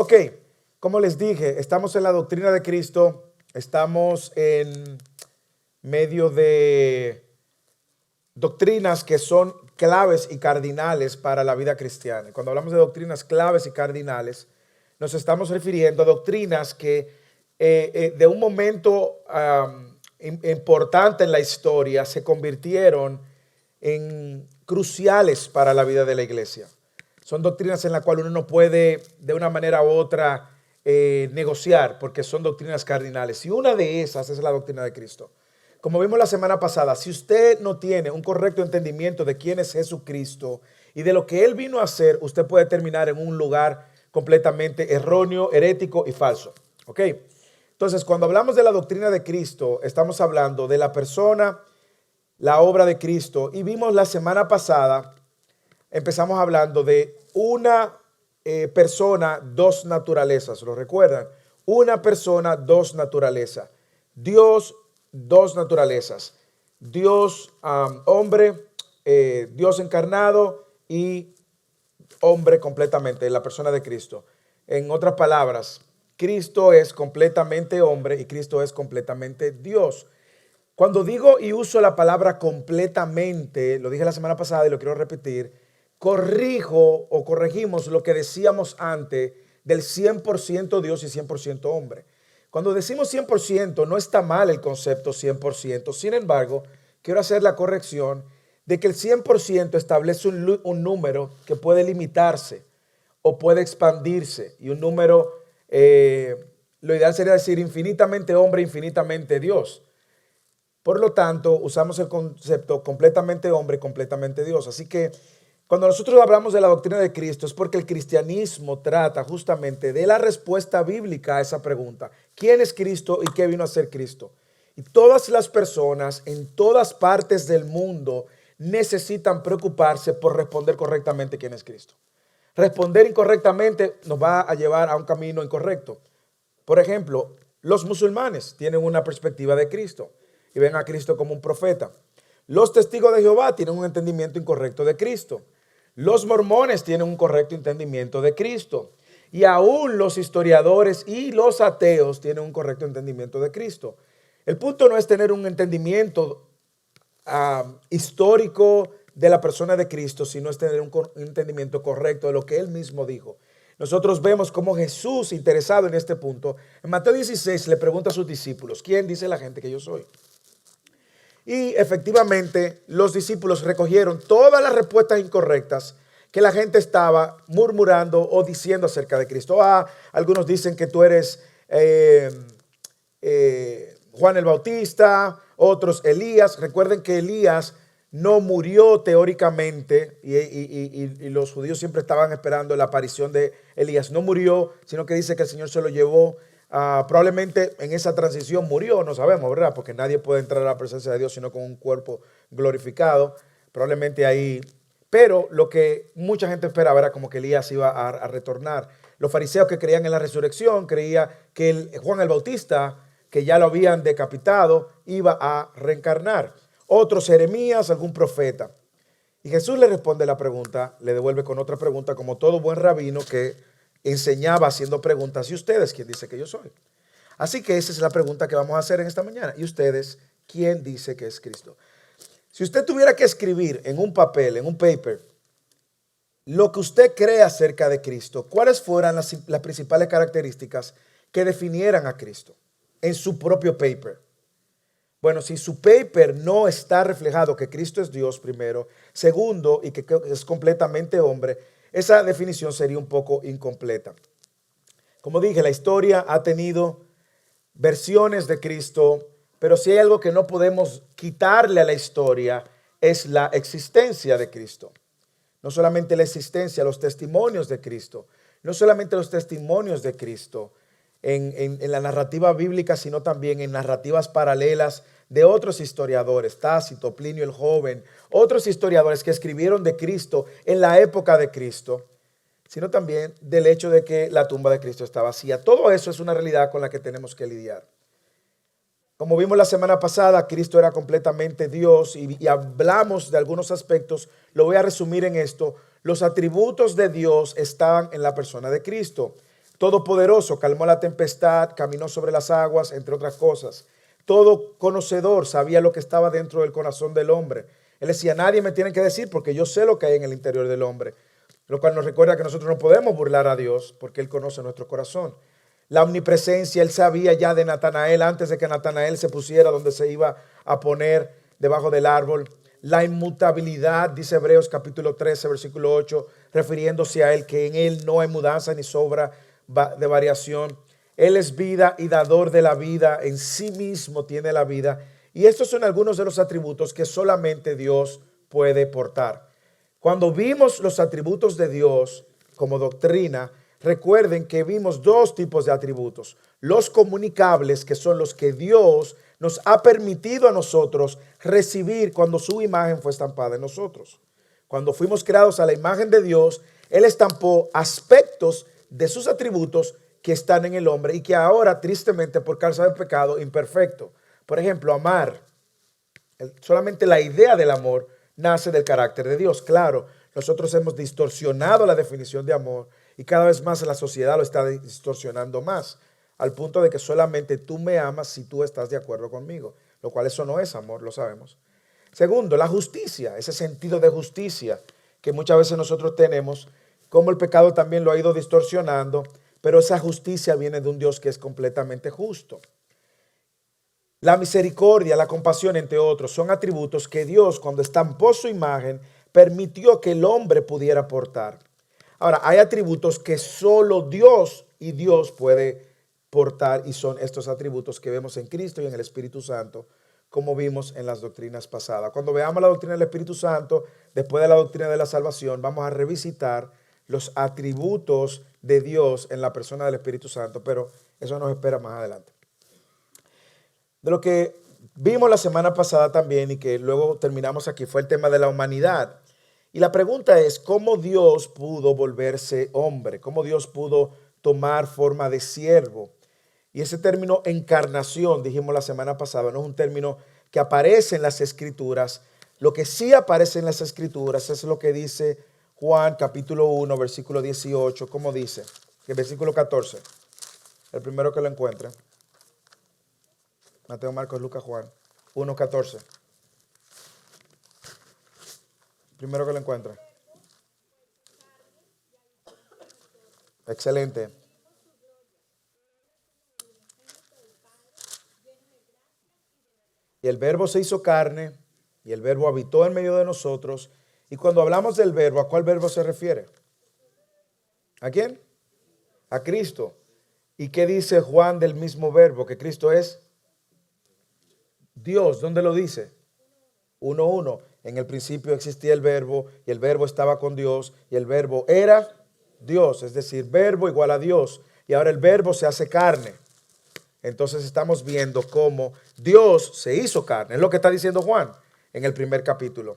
Ok, como les dije, estamos en la doctrina de Cristo, estamos en medio de doctrinas que son claves y cardinales para la vida cristiana. Cuando hablamos de doctrinas claves y cardinales, nos estamos refiriendo a doctrinas que de un momento importante en la historia se convirtieron en cruciales para la vida de la iglesia. Son doctrinas en las cuales uno no puede de una manera u otra negociar porque son doctrinas cardinales. Y una de esas es la doctrina de Cristo. Como vimos la semana pasada, si usted no tiene un correcto entendimiento de quién es Jesucristo y de lo que Él vino a hacer, usted puede terminar en un lugar completamente erróneo, herético y falso. ¿Ok? Entonces, cuando hablamos de la doctrina de Cristo, estamos hablando de la persona, la obra de Cristo. Y vimos la semana pasada, empezamos hablando de una persona, dos naturalezas. ¿Lo recuerdan? Una persona, dos naturalezas. Dios, dos naturalezas. Dios hombre, Dios encarnado y hombre completamente, la persona de Cristo. En otras palabras, Cristo es completamente hombre y Cristo es completamente Dios. Cuando digo y uso la palabra completamente, lo dije la semana pasada y lo quiero repetir, corrijo o corregimos lo que decíamos antes del 100% Dios y 100% hombre. Cuando decimos 100%, no está mal el concepto 100%. Sin embargo, quiero hacer la corrección de que el 100% establece un número que puede limitarse o puede expandirse. Y un número, lo ideal sería decir infinitamente hombre, infinitamente Dios. Por lo tanto, usamos el concepto completamente hombre, completamente Dios. Así que cuando nosotros hablamos de la doctrina de Cristo es porque el cristianismo trata justamente de la respuesta bíblica a esa pregunta. ¿Quién es Cristo y qué vino a ser Cristo? Y todas las personas en todas partes del mundo necesitan preocuparse por responder correctamente quién es Cristo. Responder incorrectamente nos va a llevar a un camino incorrecto. Por ejemplo, los musulmanes tienen una perspectiva de Cristo y ven a Cristo como un profeta. Los testigos de Jehová tienen un entendimiento incorrecto de Cristo. Los mormones tienen un correcto entendimiento de Cristo. Y aún los historiadores y los ateos tienen un correcto entendimiento de Cristo. El punto no es tener un entendimiento histórico de la persona de Cristo, sino es tener un entendimiento correcto de lo que Él mismo dijo. Nosotros vemos cómo Jesús, interesado en este punto, en Mateo 16 le pregunta a sus discípulos, ¿quién dice la gente que yo soy? Y efectivamente los discípulos recogieron todas las respuestas incorrectas que la gente estaba murmurando o diciendo acerca de Cristo. Algunos dicen que tú eres Juan el Bautista, otros Elías. Recuerden que Elías no murió teóricamente y los judíos siempre estaban esperando la aparición de Elías. No murió, sino que dice que el Señor se lo llevó. Probablemente en esa transición murió, no sabemos, ¿verdad? Porque nadie puede entrar a la presencia de Dios sino con un cuerpo glorificado. Probablemente ahí. Pero lo que mucha gente esperaba era como que Elías iba a retornar. Los fariseos que creían en la resurrección creían que Juan el Bautista, que ya lo habían decapitado, iba a reencarnar. Otros, Jeremías, algún profeta. Y Jesús le responde la pregunta, le devuelve con otra pregunta, como todo buen rabino que enseñaba haciendo preguntas. ¿Y ustedes quién dice que yo soy? Así que esa es la pregunta que vamos a hacer en esta mañana. ¿Y ustedes quién dice que es Cristo? Si usted tuviera que escribir en un papel, en un paper, lo que usted cree acerca de Cristo, ¿cuáles fueran las principales características que definieran a Cristo en su propio paper? Bueno, si su paper no está reflejado que Cristo es Dios primero, segundo, y que es completamente hombre, esa definición sería un poco incompleta. Como dije, la historia ha tenido versiones de Cristo, pero si hay algo que no podemos quitarle a la historia es la existencia de Cristo. No solamente la existencia, los testimonios de Cristo. No solamente los testimonios de Cristo en la narrativa bíblica, sino también en narrativas paralelas de otros historiadores, Tácito, Plinio el Joven, otros historiadores que escribieron de Cristo en la época de Cristo, sino también del hecho de que la tumba de Cristo está vacía. Todo eso es una realidad con la que tenemos que lidiar. Como vimos la semana pasada, Cristo era completamente Dios y hablamos de algunos aspectos. Lo voy a resumir en esto. Los atributos de Dios estaban en la persona de Cristo. todopoderoso, calmó la tempestad, caminó sobre las aguas, entre otras cosas. Todo conocedor, sabía lo que estaba dentro del corazón del hombre. Él decía, nadie me tiene que decir porque yo sé lo que hay en el interior del hombre. Lo cual nos recuerda que nosotros no podemos burlar a Dios porque Él conoce nuestro corazón. La omnipresencia, Él sabía ya de Natanael antes de que Natanael se pusiera donde se iba a poner debajo del árbol. La inmutabilidad, dice Hebreos capítulo 13, versículo 8, refiriéndose a Él, que en Él no hay mudanza ni sobra de variación. Él es vida y dador de la vida, en sí mismo tiene la vida. Y estos son algunos de los atributos que solamente Dios puede portar. Cuando vimos los atributos de Dios como doctrina, recuerden que vimos dos tipos de atributos. Los comunicables, que son los que Dios nos ha permitido a nosotros recibir cuando su imagen fue estampada en nosotros. Cuando fuimos creados a la imagen de Dios, Él estampó aspectos de sus atributos que están en el hombre y que ahora, tristemente, por causa del pecado, imperfecto. Por ejemplo, amar. Solamente la idea del amor nace del carácter de Dios. Claro, nosotros hemos distorsionado la definición de amor y cada vez más la sociedad lo está distorsionando más, al punto de que solamente tú me amas si tú estás de acuerdo conmigo, lo cual eso no es amor, lo sabemos. Segundo, la justicia, ese sentido de justicia que muchas veces nosotros tenemos, como el pecado también lo ha ido distorsionando, pero esa justicia viene de un Dios que es completamente justo. La misericordia, la compasión, entre otros, son atributos que Dios, cuando estampó su imagen, permitió que el hombre pudiera portar. Ahora, hay atributos que solo Dios y Dios puede portar y son estos atributos que vemos en Cristo y en el Espíritu Santo, como vimos en las doctrinas pasadas. Cuando veamos la doctrina del Espíritu Santo, después de la doctrina de la salvación, vamos a revisitar los atributos de Dios en la persona del Espíritu Santo, pero eso nos espera más adelante. De lo que vimos la semana pasada también y que luego terminamos aquí fue el tema de la humanidad. Y la pregunta es, ¿cómo Dios pudo volverse hombre? ¿Cómo Dios pudo tomar forma de siervo? Y ese término encarnación, dijimos la semana pasada, no es un término que aparece en las Escrituras. Lo que sí aparece en las Escrituras es lo que dice Juan capítulo 1, versículo 18. ¿Cómo dice? El versículo 14. El primero que lo encuentre. Mateo, Marcos, Lucas, Juan. 1:14. Primero que lo encuentre. Excelente. Y el verbo se hizo carne y el verbo habitó en medio de nosotros. Y cuando hablamos del verbo, ¿a cuál verbo se refiere? ¿A quién? A Cristo. ¿Y qué dice Juan del mismo verbo? Que Cristo es Dios. ¿Dónde lo dice? 1:1. En el principio existía el verbo y el verbo estaba con Dios y el verbo era Dios. Es decir, verbo igual a Dios. Y ahora el verbo se hace carne. Entonces estamos viendo cómo Dios se hizo carne. Es lo que está diciendo Juan en el primer capítulo.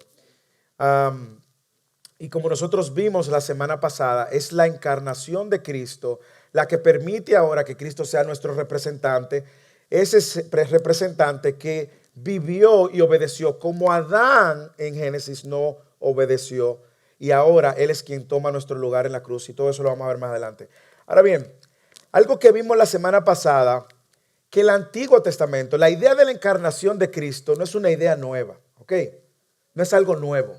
Y como nosotros vimos la semana pasada, es la encarnación de Cristo la que permite ahora que Cristo sea nuestro representante. Ese representante que vivió y obedeció como Adán en Génesis no obedeció. Y ahora Él es quien toma nuestro lugar en la cruz. Y todo eso lo vamos a ver más adelante. Ahora bien, algo que vimos la semana pasada, que el Antiguo Testamento, la idea de la encarnación de Cristo no es una idea nueva, ¿ok? No es algo nuevo.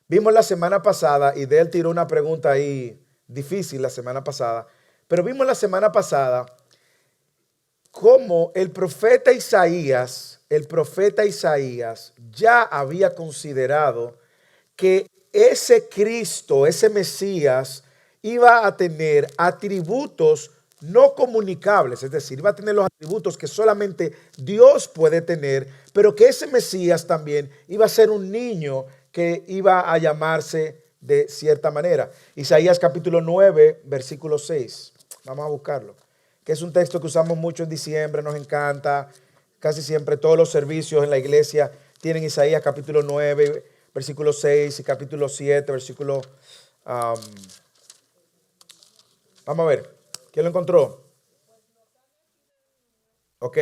Vimos la semana pasada, y de él tiró una pregunta ahí difícil la semana pasada, pero vimos la semana pasada cómo el profeta Isaías ya había considerado que ese Cristo, ese Mesías, iba a tener atributos no comunicables, es decir, iba a tener los atributos que solamente Dios puede tener, pero que ese Mesías también iba a ser un niño que iba a llamarse de cierta manera. Isaías capítulo 9, versículo 6. Vamos a buscarlo, que es un texto que usamos mucho en diciembre, nos encanta. Casi siempre todos los servicios en la iglesia tienen Isaías capítulo 9, versículo 6 y capítulo 7, versículo... vamos a ver. ¿Quién lo encontró? Ok,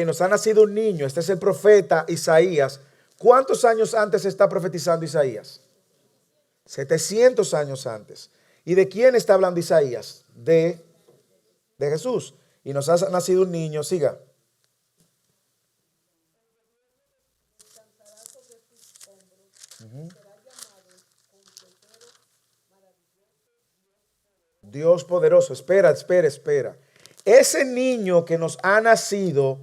nos ha nacido un niño. Este es el profeta Isaías. ¿Cuántos años antes está profetizando Isaías? 700 años antes. ¿Y de quién está hablando Isaías? De Jesús. Y nos ha nacido un niño, siga. Dios poderoso. Espera. Ese niño que nos ha nacido,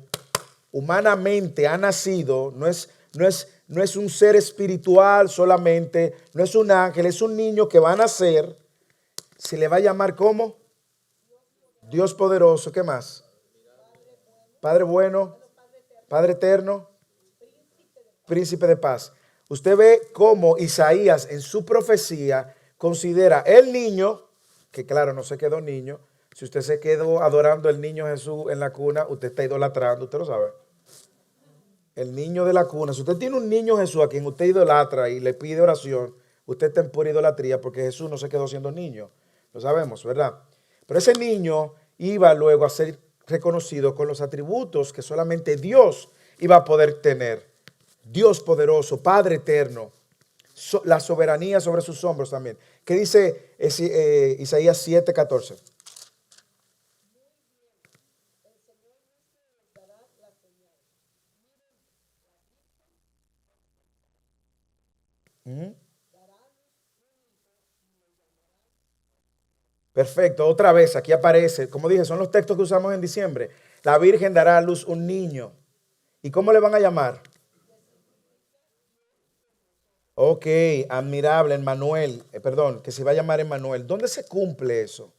humanamente ha nacido, no es un ser espiritual solamente, no es un ángel, es un niño que va a nacer. Se le va a llamar ¿cómo? Dios poderoso. ¿Qué más? Padre bueno, Padre eterno, príncipe de paz. Usted ve cómo Isaías en su profecía considera el niño, que claro, no se quedó niño. Si usted se quedó adorando al niño Jesús en la cuna, usted está idolatrando, usted lo sabe. El niño de la cuna. Si usted tiene un niño Jesús a quien usted idolatra y le pide oración, usted está en pura idolatría porque Jesús no se quedó siendo niño. Lo sabemos, ¿verdad? Pero ese niño iba luego a ser reconocido con los atributos que solamente Dios iba a poder tener. Dios poderoso, Padre eterno, la soberanía sobre sus hombros también. ¿Qué dice Isaías 7:14? Perfecto, otra vez, aquí aparece, como dije, son los textos que usamos en diciembre. La Virgen dará a luz un niño. ¿Y cómo le van a llamar? Ok, admirable, Emmanuel, perdón, que se va a llamar Emmanuel. ¿Dónde se cumple eso?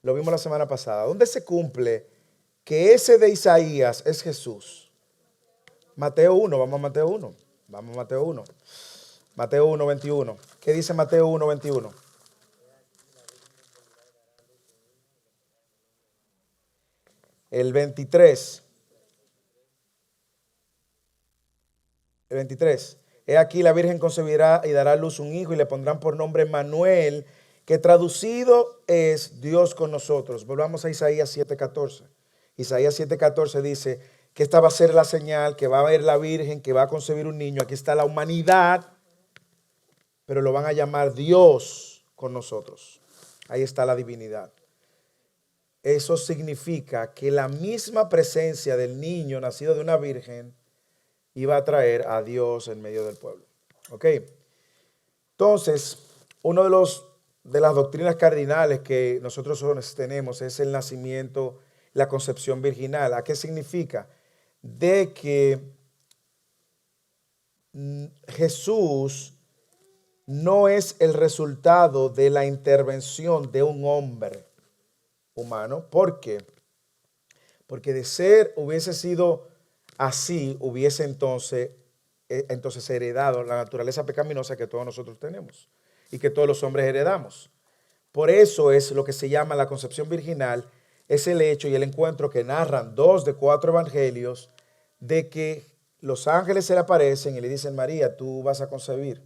Lo vimos la semana pasada. ¿Dónde se cumple que ese de Isaías es Jesús? Mateo 1, vamos a Mateo 1. Vamos a Mateo 1. Mateo 1, 21. ¿Qué dice Mateo 1, 21? El 23. El 23. He aquí la Virgen concebirá y dará a luz un hijo y le pondrán por nombre Manuel, que traducido es Dios con nosotros. Volvamos a Isaías 7:14. Isaías 7:14 dice que esta va a ser la señal, que va a haber la Virgen, que va a concebir un niño. Aquí está la humanidad, pero lo van a llamar Dios con nosotros. Ahí está la divinidad. Eso significa que la misma presencia del niño nacido de una virgen iba a traer a Dios en medio del pueblo. ¿Ok? Entonces, uno de las doctrinas cardinales que nosotros tenemos es el nacimiento, la concepción virginal. ¿A qué significa? De que Jesús no es el resultado de la intervención de un hombre humano. ¿Por qué? Porque de ser hubiese sido así, hubiese entonces heredado la naturaleza pecaminosa que todos nosotros tenemos y que todos los hombres heredamos. Por eso es lo que se llama la concepción virginal, es el hecho y el encuentro que narran 2 de 4 evangelios de que los ángeles se le aparecen y le dicen: María, tú vas a concebir.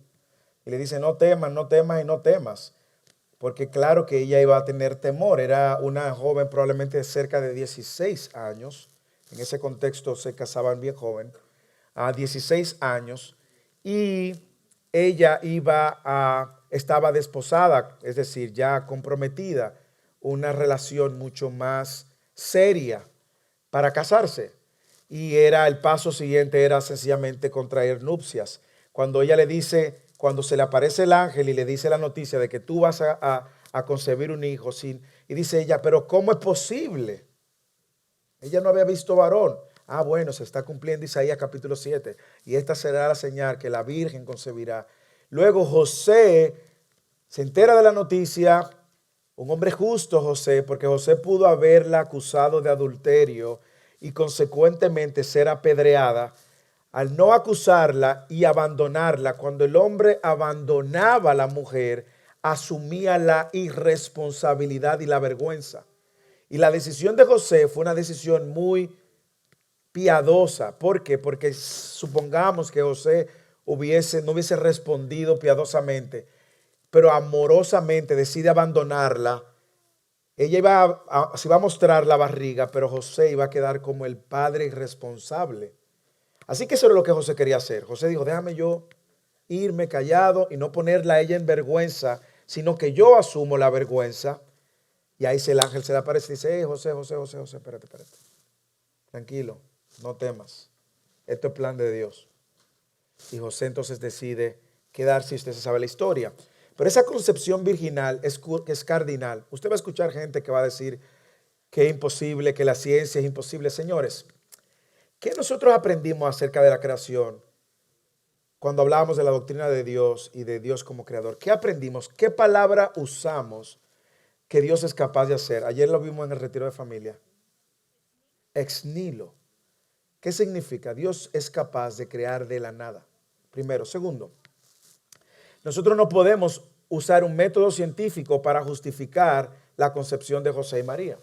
Y le dicen: no temas, no temas y no temas. Porque claro que ella iba a tener temor. Era una joven probablemente de cerca de 16 años. En ese contexto se casaban bien joven. A 16 años. Y ella estaba desposada, es decir, ya comprometida. Una relación mucho más seria para casarse. Y el paso siguiente era sencillamente contraer nupcias. Cuando ella le dice, cuando se le aparece el ángel y le dice la noticia de que tú vas a concebir un hijo, y dice ella: pero ¿cómo es posible? Ella no había visto varón. Ah, bueno, se está cumpliendo Isaías capítulo 7. Y esta será la señal que la Virgen concebirá. Luego José se entera de la noticia, un hombre justo José, porque José pudo haberla acusado de adulterio y consecuentemente ser apedreada. Al no acusarla y abandonarla, cuando el hombre abandonaba a la mujer, asumía la irresponsabilidad y la vergüenza. Y la decisión de José fue una decisión muy piadosa. ¿Por qué? Porque supongamos que José no hubiese respondido piadosamente, pero amorosamente decide abandonarla. Ella se iba a mostrar la barriga, pero José iba a quedar como el padre irresponsable. Así que eso era lo que José quería hacer. José dijo: déjame yo irme callado y no ponerla a ella en vergüenza sino que yo asumo la vergüenza. Y ahí el ángel se le aparece y dice, hey, José, espérate. Tranquilo, no temas. Esto es plan de Dios. Y José entonces decide quedarse, y usted se sabe la historia. Pero esa concepción virginal es cardinal. Usted va a escuchar gente que va a decir que es imposible, que la ciencia es imposible. Señores, ¿qué nosotros aprendimos acerca de la creación cuando hablábamos de la doctrina de Dios y de Dios como creador? ¿Qué aprendimos? ¿Qué palabra usamos que Dios es capaz de hacer? Ayer lo vimos en el retiro de familia. Ex nihilo. ¿Qué significa? Dios es capaz de crear de la nada. Primero. Segundo, nosotros no podemos usar un método científico para justificar la concepción de José y María,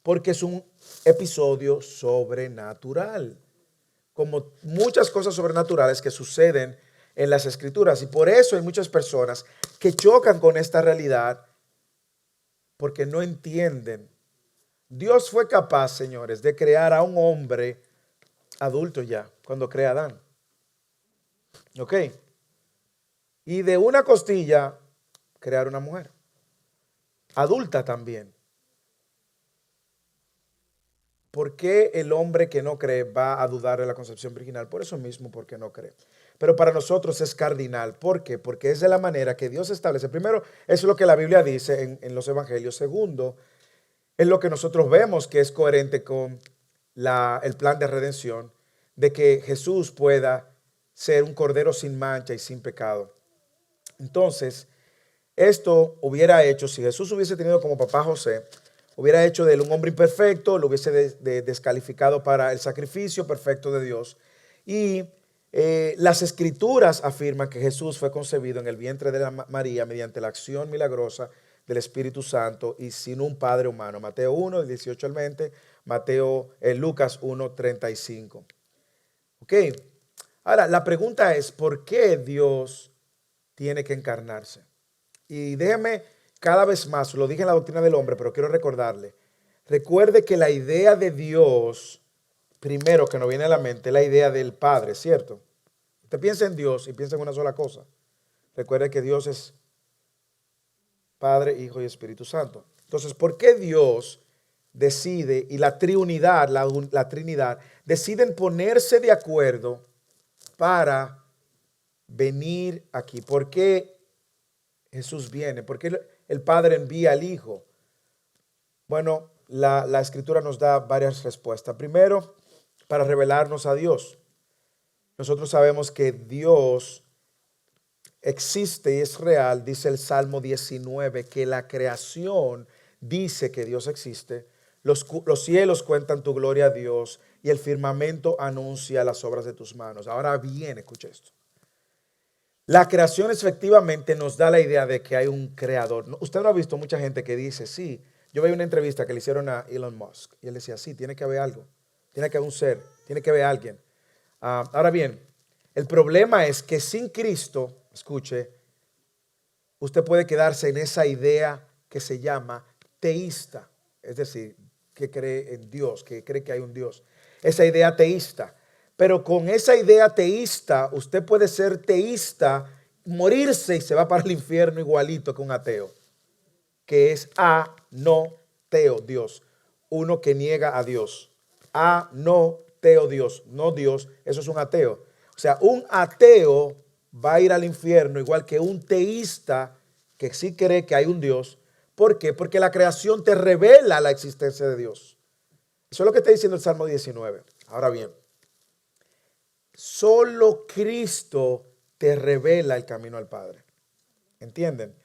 porque es un episodio sobrenatural, como muchas cosas sobrenaturales que suceden en las escrituras. Y por eso hay muchas personas que chocan con esta realidad porque no entienden. Dios fue capaz, señores, de crear a un hombre adulto ya, cuando crea a Adán. ¿Ok? Y de una costilla crear una mujer. Adulta también. ¿Por qué el hombre que no cree va a dudar de la concepción virginal? Por eso mismo, porque no cree. Pero para nosotros es cardinal. ¿Por qué? Porque es de la manera que Dios establece. Primero, eso es lo que la Biblia dice en los evangelios. Segundo, es lo que nosotros vemos que es coherente con el plan de redención, de que Jesús pueda ser un cordero sin mancha y sin pecado. Entonces, esto hubiera hecho, si Jesús hubiese tenido como papá José, hubiera hecho de él un hombre imperfecto, lo hubiese descalificado para el sacrificio perfecto de Dios. Y las escrituras afirman que Jesús fue concebido en el vientre de María mediante la acción milagrosa del Espíritu Santo y sin un padre humano. Mateo 1, del 18 al 20, Lucas 1, 35. Ok, ahora la pregunta es, ¿por qué Dios tiene que encarnarse? Y déjeme cada vez más, lo dije en la doctrina del hombre, pero quiero recordarle. Recuerde que la idea de Dios, primero que nos viene a la mente, es la idea del Padre, ¿cierto? Usted piensa en Dios y piensa en una sola cosa. Recuerde que Dios es Padre, Hijo y Espíritu Santo. Entonces, ¿por qué Dios decide y la Trinidad, la Trinidad, deciden ponerse de acuerdo para venir aquí? ¿Por qué Jesús viene? ¿Por qué el Padre envía al Hijo? Bueno, la Escritura nos da varias respuestas. Primero, para revelarnos a Dios. Nosotros sabemos que Dios existe y es real, dice el Salmo 19, que la creación dice que Dios existe. Los cielos cuentan tu gloria a Dios y el firmamento anuncia las obras de tus manos. Ahora bien, escucha esto. La creación efectivamente nos da la idea de que hay un creador. Usted no ha visto mucha gente que dice, sí, yo veía una entrevista que le hicieron a Elon Musk y él decía, sí, tiene que haber algo, tiene que haber un ser, tiene que haber alguien. Ahora bien, el problema es que sin Cristo, escuche, usted puede quedarse en esa idea que se llama teísta, es decir, que cree en Dios, que cree que hay un Dios. Esa idea teísta. Pero con esa idea teísta, usted puede ser teísta, morirse y se va para el infierno igualito que un ateo, que es anoteo, Dios, uno que niega a Dios. Anoteo, Dios, no Dios, eso es un ateo. O sea, un ateo va a ir al infierno igual que un teísta que sí cree que hay un Dios. ¿Por qué? Porque la creación te revela la existencia de Dios. Eso es lo que está diciendo el Salmo 19. Ahora bien, solo Cristo te revela el camino al Padre. ¿Entienden?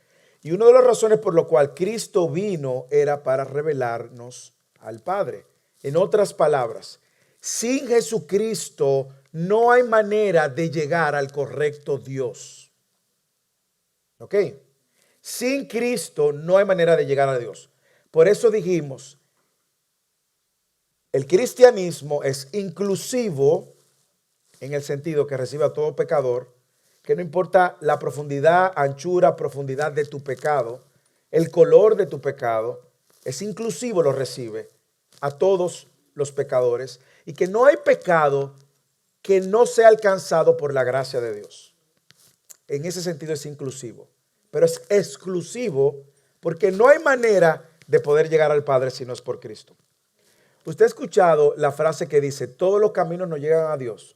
Y una de las razones por lo cual Cristo vino era para revelarnos al Padre. En otras palabras, sin Jesucristo no hay manera de llegar al correcto Dios. ¿Ok? Sin Cristo no hay manera de llegar a Dios. Por eso dijimos, el cristianismo es inclusivo en el sentido que recibe a todo pecador, que no importa la profundidad, anchura, profundidad de tu pecado, el color de tu pecado, es inclusivo, lo recibe a todos los pecadores y que no hay pecado que no sea alcanzado por la gracia de Dios. En ese sentido es inclusivo. pero es exclusivo porque no hay manera de poder llegar al Padre si no es por Cristo. Usted ha escuchado la frase que dice, todos los caminos no llegan a Dios.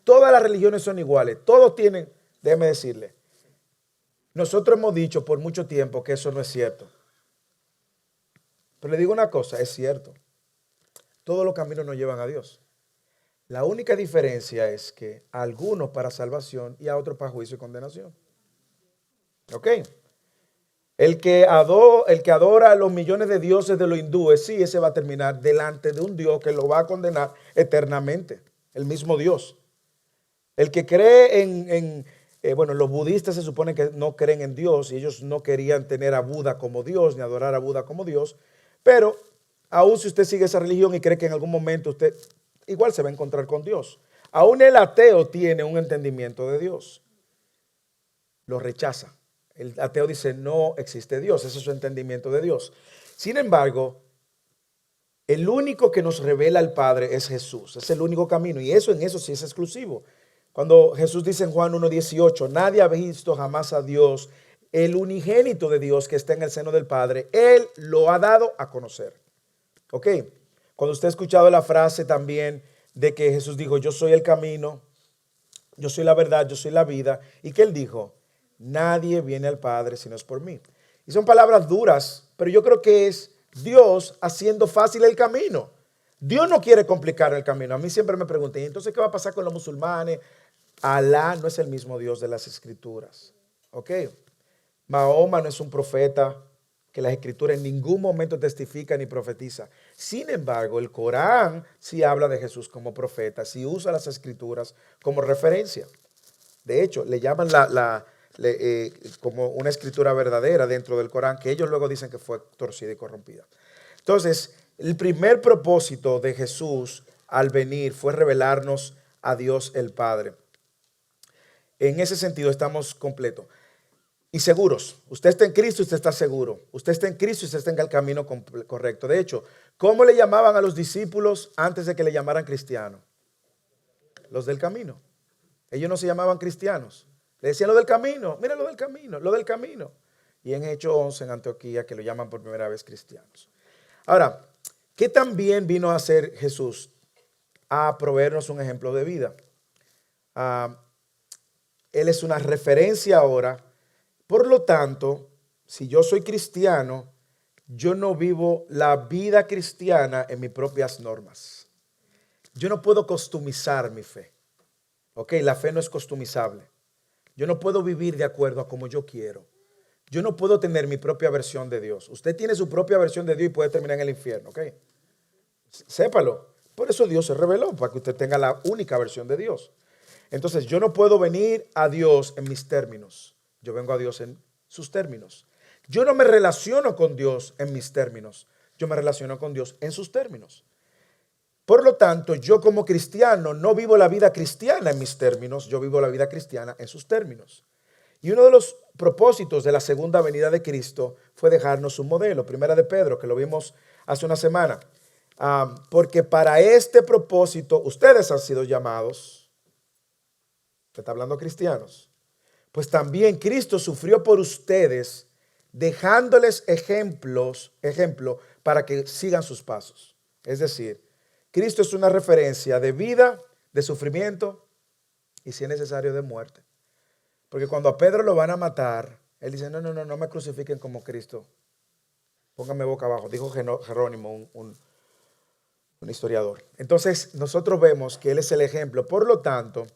Todas las religiones son iguales. Todos tienen, déjeme decirle, nosotros hemos dicho por mucho tiempo que eso no es cierto. Pero le digo una cosa, es cierto. Todos los caminos no llevan a Dios. La única diferencia es que a algunos para salvación y a otros para juicio y condenación. ¿Ok? El que adora a los millones de dioses de los hindúes, sí, ese va a terminar delante de un Dios que lo va a condenar eternamente. El mismo Dios. El que cree bueno, los budistas se supone que no creen en Dios y ellos no querían tener a Buda como Dios ni adorar a Buda como Dios. Pero aún si usted sigue esa religión y cree que en algún momento usted igual se va a encontrar con Dios. Aún el ateo tiene un entendimiento de Dios. Lo rechaza. El ateo dice no existe Dios. Ese es su entendimiento de Dios. Sin embargo, el único que nos revela al Padre es Jesús. Es el único camino. Y en eso sí es exclusivo. Cuando Jesús dice en Juan 1:18, nadie ha visto jamás a Dios, el unigénito de Dios que está en el seno del Padre, Él lo ha dado a conocer. ¿Ok? Cuando usted ha escuchado la frase también de que Jesús dijo, yo soy el camino, yo soy la verdad, yo soy la vida, y que Él dijo, nadie viene al Padre si no es por mí. Y son palabras duras, pero yo creo que es Dios haciendo fácil el camino. Dios no quiere complicar el camino. A mí siempre me preguntan, ¿y entonces qué va a pasar con los musulmanes? Alá no es el mismo Dios de las Escrituras. ¿Ok? Mahoma no es un profeta que las Escrituras en ningún momento testifica ni profetiza. Sin embargo, el Corán sí habla de Jesús como profeta, sí usa las Escrituras como referencia. De hecho, le llaman como una escritura verdadera dentro del Corán, que ellos luego dicen que fue torcida y corrompida. Entonces, el primer propósito de Jesús al venir fue revelarnos a Dios el Padre. En ese sentido estamos completos y seguros. Usted está en Cristo, usted está seguro. Usted está en Cristo y usted está en el camino correcto. De hecho, ¿cómo le llamaban a los discípulos antes de que le llamaran cristianos? Los del camino. Ellos no se llamaban cristianos. Le decían lo del camino. Mira lo del camino, lo del camino. Y en Hechos 11 en Antioquía que lo llaman por primera vez cristianos. Ahora, ¿qué también vino a hacer Jesús? A proveernos un ejemplo de vida. Él es una referencia ahora. Por lo tanto, si yo soy cristiano, yo no vivo la vida cristiana en mis propias normas. Yo no puedo customizar mi fe. Ok, la fe no es customizable. Yo no puedo vivir de acuerdo a como yo quiero. Yo no puedo tener mi propia versión de Dios. Usted tiene su propia versión de Dios y puede terminar en el infierno, ok. Sépalo. Por eso Dios se reveló, para que usted tenga la única versión de Dios. Entonces, yo no puedo venir a Dios en mis términos. Yo vengo a Dios en sus términos. Yo no me relaciono con Dios en mis términos. Yo me relaciono con Dios en sus términos. Por lo tanto, yo como cristiano no vivo la vida cristiana en mis términos. Yo vivo la vida cristiana en sus términos. Y uno de los propósitos de la segunda venida de Cristo fue dejarnos un modelo. Primera de Pedro, que lo vimos hace una semana. Porque para este propósito ustedes han sido llamados. ¿Se está hablando cristianos? Pues también Cristo sufrió por ustedes, dejándoles ejemplo para que sigan sus pasos. Es decir, Cristo es una referencia de vida, de sufrimiento y si es necesario de muerte. Porque cuando a Pedro lo van a matar, él dice, no me crucifiquen como Cristo. Pónganme boca abajo, dijo Jerónimo, un historiador. Entonces nosotros vemos que Él es el ejemplo. Por lo tanto,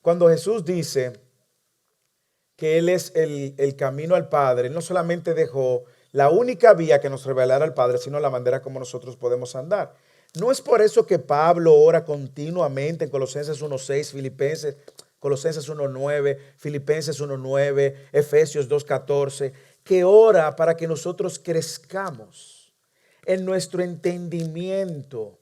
cuando Jesús dice que Él es el camino al Padre, Él no solamente dejó la única vía que nos revelara al Padre, sino la manera como nosotros podemos andar. No es por eso que Pablo ora continuamente en Colosenses 1:6, Colosenses 1:9, Filipenses 1:9, Efesios 2:14, que ora para que nosotros crezcamos en nuestro entendimiento.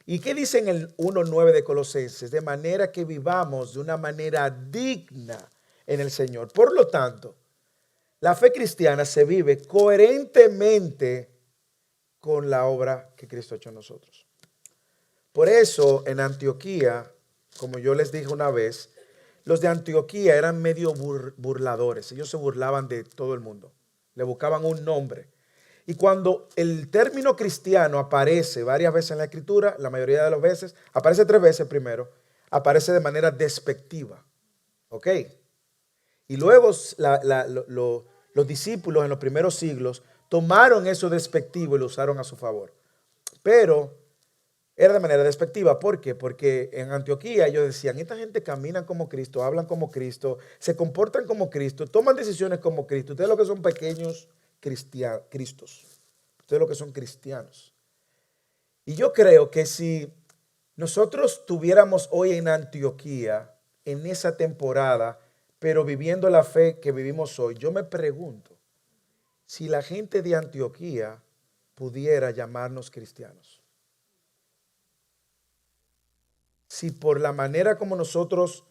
¿Y qué dice en el 1:9 de Colosenses? De manera que vivamos de una manera digna en el Señor. Por lo tanto, la fe cristiana se vive coherentemente con la obra que Cristo ha hecho en nosotros. Por eso en Antioquía, como yo les dije una vez, los de Antioquía eran medio burladores. Ellos se burlaban de todo el mundo. Le buscaban un nombre. Y cuando el término cristiano aparece varias veces en la Escritura, la mayoría de las veces, aparece 3 veces primero, aparece de manera despectiva. ¿Ok? Y luego los discípulos en los primeros siglos tomaron eso despectivo y lo usaron a su favor. Pero era de manera despectiva. ¿Por qué? Porque en Antioquía ellos decían, esta gente camina como Cristo, hablan como Cristo, se comportan como Cristo, toman decisiones como Cristo. Ustedes lo que son pequeños cristos. Ustedes lo que son cristianos. Y yo creo que si nosotros tuviéramos hoy en Antioquía, en esa temporada, pero viviendo la fe que vivimos hoy, yo me pregunto si la gente de Antioquía pudiera llamarnos cristianos. Si por la manera como nosotros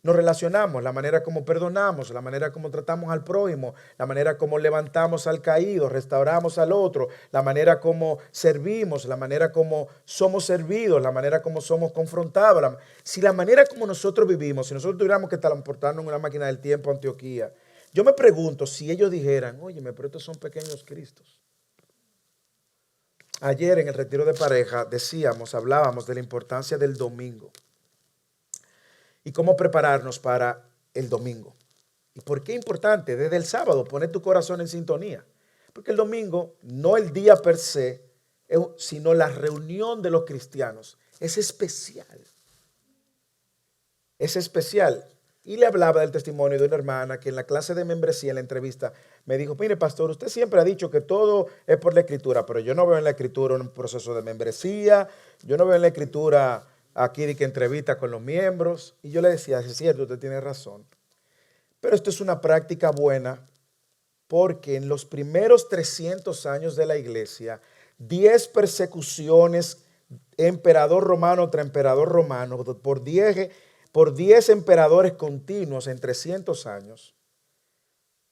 nos relacionamos, la manera como perdonamos, la manera como tratamos al prójimo, la manera como levantamos al caído, restauramos al otro, la manera como servimos, la manera como somos servidos, la manera como somos confrontados. Si la manera como nosotros vivimos, si nosotros tuviéramos que transportarnos en una máquina del tiempo a Antioquía, yo me pregunto si ellos dijeran, óyeme, pero estos son pequeños Cristos. Ayer en el retiro de pareja hablábamos de la importancia del domingo. Y cómo prepararnos para el domingo. ¿Y por qué es importante? Desde el sábado, poner tu corazón en sintonía. Porque el domingo, no el día per se, sino la reunión de los cristianos, es especial. Es especial. Y le hablaba del testimonio de una hermana que en la clase de membresía, en la entrevista, me dijo, mire pastor, usted siempre ha dicho que todo es por la escritura, pero yo no veo en la escritura un proceso de membresía, yo no veo en la escritura aquí de que entrevista con los miembros. Y yo le decía, es cierto, usted tiene razón. Pero esto es una práctica buena porque en los primeros 300 años de la iglesia, 10 persecuciones, emperador romano tras emperador romano, por 10 emperadores continuos en 300 años,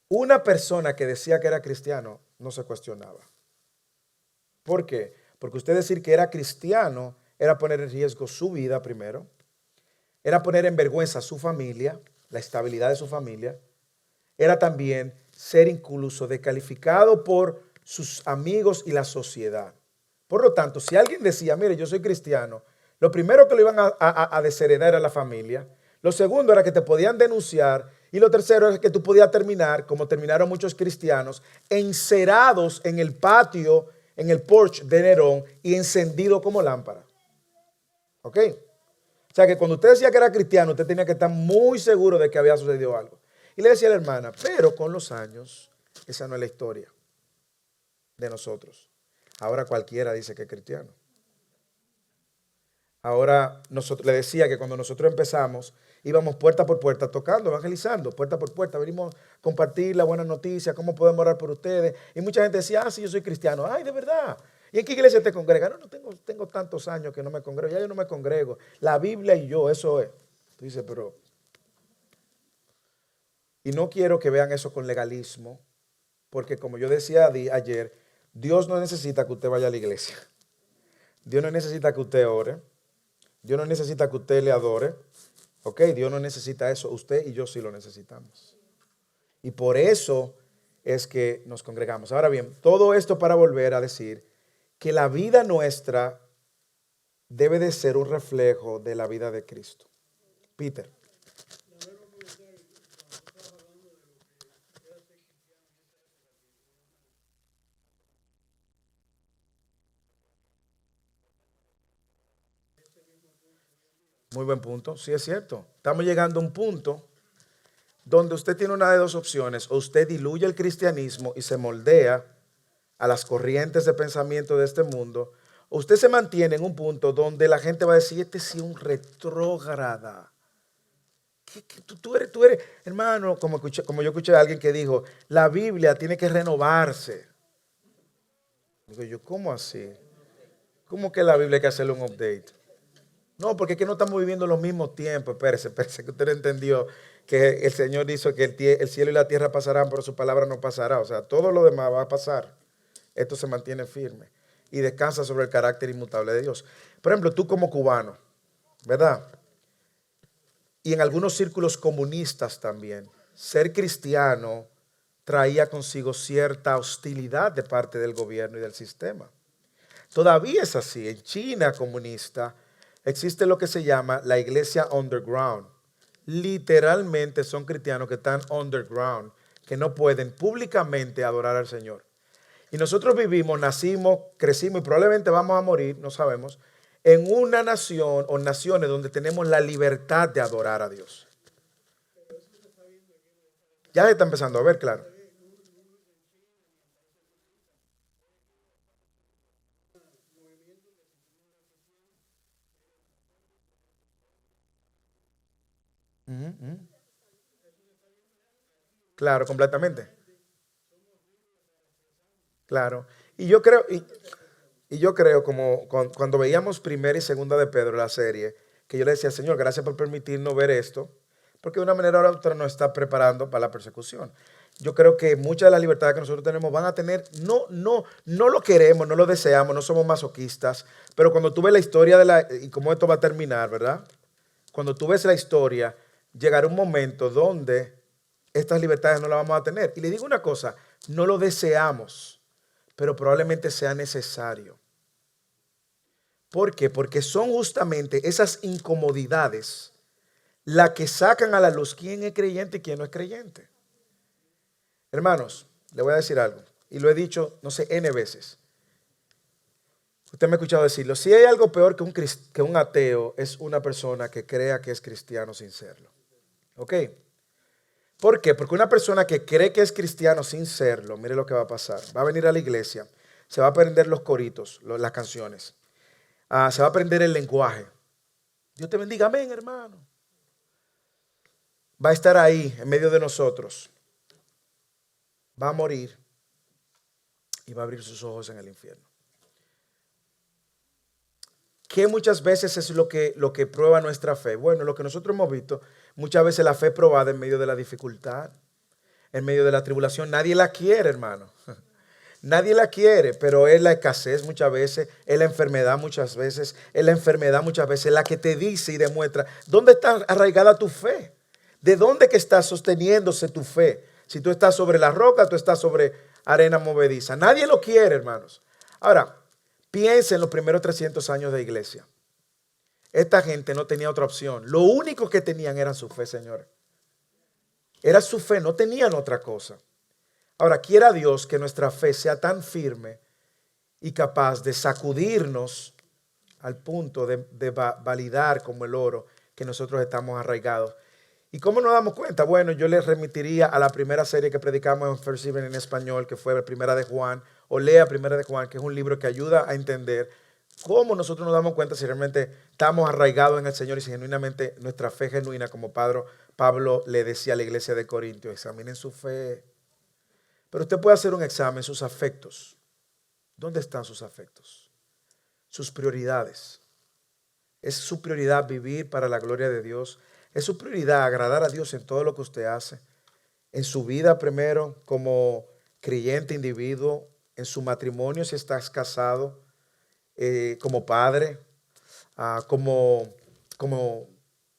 una persona que decía que era cristiano no se cuestionaba. ¿Por qué? Porque usted decir que era cristiano era poner en riesgo su vida primero, era poner en vergüenza a su familia, la estabilidad de su familia, era también ser incluso descalificado por sus amigos y la sociedad. Por lo tanto, si alguien decía, mire, yo soy cristiano, lo primero que lo iban a desheredar era la familia, lo segundo era que te podían denunciar y lo tercero es que tú podías terminar, como terminaron muchos cristianos, encerados en el patio, en el porche de Nerón y encendido como lámpara. ¿Ok? O sea que cuando usted decía que era cristiano, usted tenía que estar muy seguro de que había sucedido algo. Y le decía a la hermana, pero con los años, esa no es la historia de nosotros. Ahora cualquiera dice que es cristiano. Ahora le decía que cuando nosotros empezamos, íbamos puerta por puerta, tocando, evangelizando, puerta por puerta. Venimos a compartir la buena noticia, cómo podemos orar por ustedes. Y mucha gente decía, sí, yo soy cristiano. Ay, de verdad. ¿Y en qué iglesia te congregas? No, tengo tantos años que no me congrego. Ya yo no me congrego. La Biblia y yo, eso es. Tú dices, pero... Y no quiero que vean eso con legalismo, porque como yo decía ayer, Dios no necesita que usted vaya a la iglesia. Dios no necesita que usted ore. Dios no necesita que usted le adore. Ok, Dios no necesita eso. Usted y yo sí lo necesitamos. Y por eso es que nos congregamos. Ahora bien, todo esto para volver a decir que la vida nuestra debe de ser un reflejo de la vida de Cristo. Peter. Muy buen punto. Sí, es cierto. Estamos llegando a un punto donde usted tiene una de dos opciones. O usted diluye el cristianismo y se moldea a las corrientes de pensamiento de este mundo. O usted se mantiene en un punto donde la gente va a decir, este sí es un retrógrada. Tú eres, hermano, como yo escuché a alguien que dijo, la Biblia tiene que renovarse. Digo yo, ¿cómo así? ¿Cómo que la Biblia hay que hacerle un update? No, porque es que no estamos viviendo los mismos tiempos. Espérese, que usted no entendió que el Señor dijo que el cielo y la tierra pasarán, pero su palabra no pasará. O sea, todo lo demás va a pasar. Esto se mantiene firme y descansa sobre el carácter inmutable de Dios. Por ejemplo, tú como cubano, ¿verdad? y en algunos círculos comunistas también, ser cristiano traía consigo cierta hostilidad de parte del gobierno y del sistema. Todavía es así. En China comunista existe lo que se llama la iglesia underground. Literalmente son cristianos que están underground, que no pueden públicamente adorar al Señor. Y nosotros vivimos, nacimos, crecimos y probablemente vamos a morir, no sabemos, en una nación o naciones donde tenemos la libertad de adorar a Dios. Ya se está empezando a ver, claro. Ujú, ujú. Claro, completamente. Claro. Y yo creo como cuando veíamos primera y segunda de Pedro la serie, que yo le decía, Señor, gracias por permitirnos ver esto, porque de una manera u otra nos está preparando para la persecución. Yo creo que muchas de las libertades que nosotros tenemos van a tener, no lo queremos, no lo deseamos, no somos masoquistas, pero cuando tú ves la historia y cómo esto va a terminar, ¿verdad? Cuando tú ves la historia, llegará un momento donde estas libertades no las vamos a tener. Y le digo una cosa, no lo deseamos, pero probablemente sea necesario. ¿Por qué? Porque son justamente esas incomodidades las que sacan a la luz quién es creyente y quién no es creyente. Hermanos, le voy a decir algo, y lo he dicho, no sé, N veces. Usted me ha escuchado decirlo. Si hay algo peor que un ateo, es una persona que crea que es cristiano sin serlo. ¿Ok? ¿Por qué? Porque una persona que cree que es cristiano sin serlo, mire lo que va a pasar. Va a venir a la iglesia, se va a aprender los coritos, las canciones. Se va a aprender el lenguaje. Dios te bendiga, amén, hermano. Va a estar ahí en medio de nosotros. Va a morir y va a abrir sus ojos en el infierno. ¿Qué muchas veces es lo que prueba nuestra fe? Bueno, lo que nosotros hemos visto, muchas veces la fe probada en medio de la dificultad, en medio de la tribulación. Nadie la quiere, hermano. Nadie la quiere, pero es la escasez muchas veces, es la enfermedad muchas veces, es la enfermedad muchas veces la que te dice y demuestra dónde está arraigada tu fe, de dónde que está sosteniéndose tu fe. Si tú estás sobre la roca, tú estás sobre arena movediza. Nadie lo quiere, hermanos. Ahora, piensa en los primeros 300 años de iglesia. Esta gente no tenía otra opción. Lo único que tenían era su fe, señores. Era su fe, no tenían otra cosa. Ahora, quiera Dios que nuestra fe sea tan firme y capaz de sacudirnos al punto de validar como el oro que nosotros estamos arraigados. ¿Y cómo nos damos cuenta? Bueno, yo les remitiría a la primera serie que predicamos en First Even en español, que fue la Primera de Juan, o lea Primera de Juan, que es un libro que ayuda a entender cómo nosotros nos damos cuenta si realmente estamos arraigados en el Señor y si genuinamente nuestra fe genuina, como Pablo le decía a la iglesia de Corintios, examinen su fe. Pero usted puede hacer un examen, sus afectos. ¿Dónde están sus afectos? Sus prioridades. ¿Es su prioridad vivir para la gloria de Dios? ¿Es su prioridad agradar a Dios en todo lo que usted hace? En su vida primero como creyente individuo, en su matrimonio si estás casado, como padre, como, como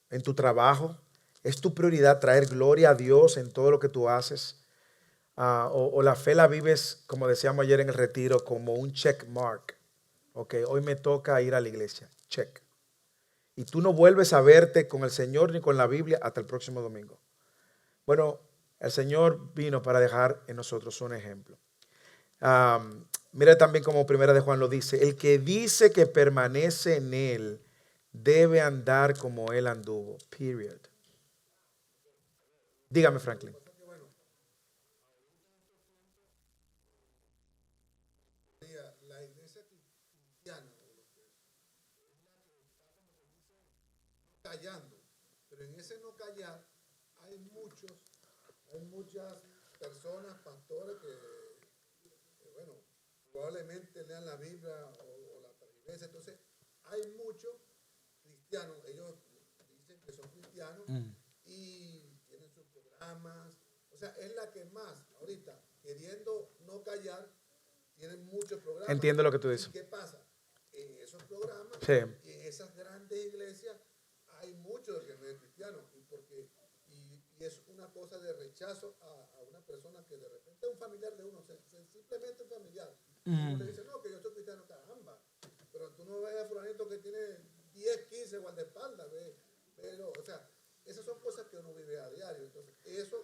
en tu trabajo. ¿Es tu prioridad traer gloria a Dios en todo lo que tú haces? O la fe la vives, como decíamos ayer en el retiro, como un check mark. Ok, hoy me toca ir a la iglesia. Check. Y tú no vuelves a verte con el Señor ni con la Biblia hasta el próximo domingo. Bueno, el Señor vino para dejar en nosotros un ejemplo. Mira también como Primera de Juan lo dice. El que dice que permanece en Él debe andar como Él anduvo. Period. Dígame, Franklin. La iglesia cristiana callando, pero en ese no callar hay hay muchas personas, pastores bueno, probablemente lean la Biblia o la iglesia, entonces hay muchos cristianos, ellos dicen que son cristianos y tienen sus programas, o sea, es la que más ahorita, queriendo no callar, tienen muchos programas. Entiendo lo que tú ¿Y dices. qué pasa? En esos programas Sí. y en esas grandes iglesias hay muchos que no es cristiano. rechazo a una persona que de repente es un familiar de uno, simplemente un familiar. Uno le dice, no, que yo soy cristiano, caramba. Pero tú no ves a fulanito que tiene 10, 15 guardaespaldas. O sea, esas son cosas que uno vive a diario. Entonces, eso...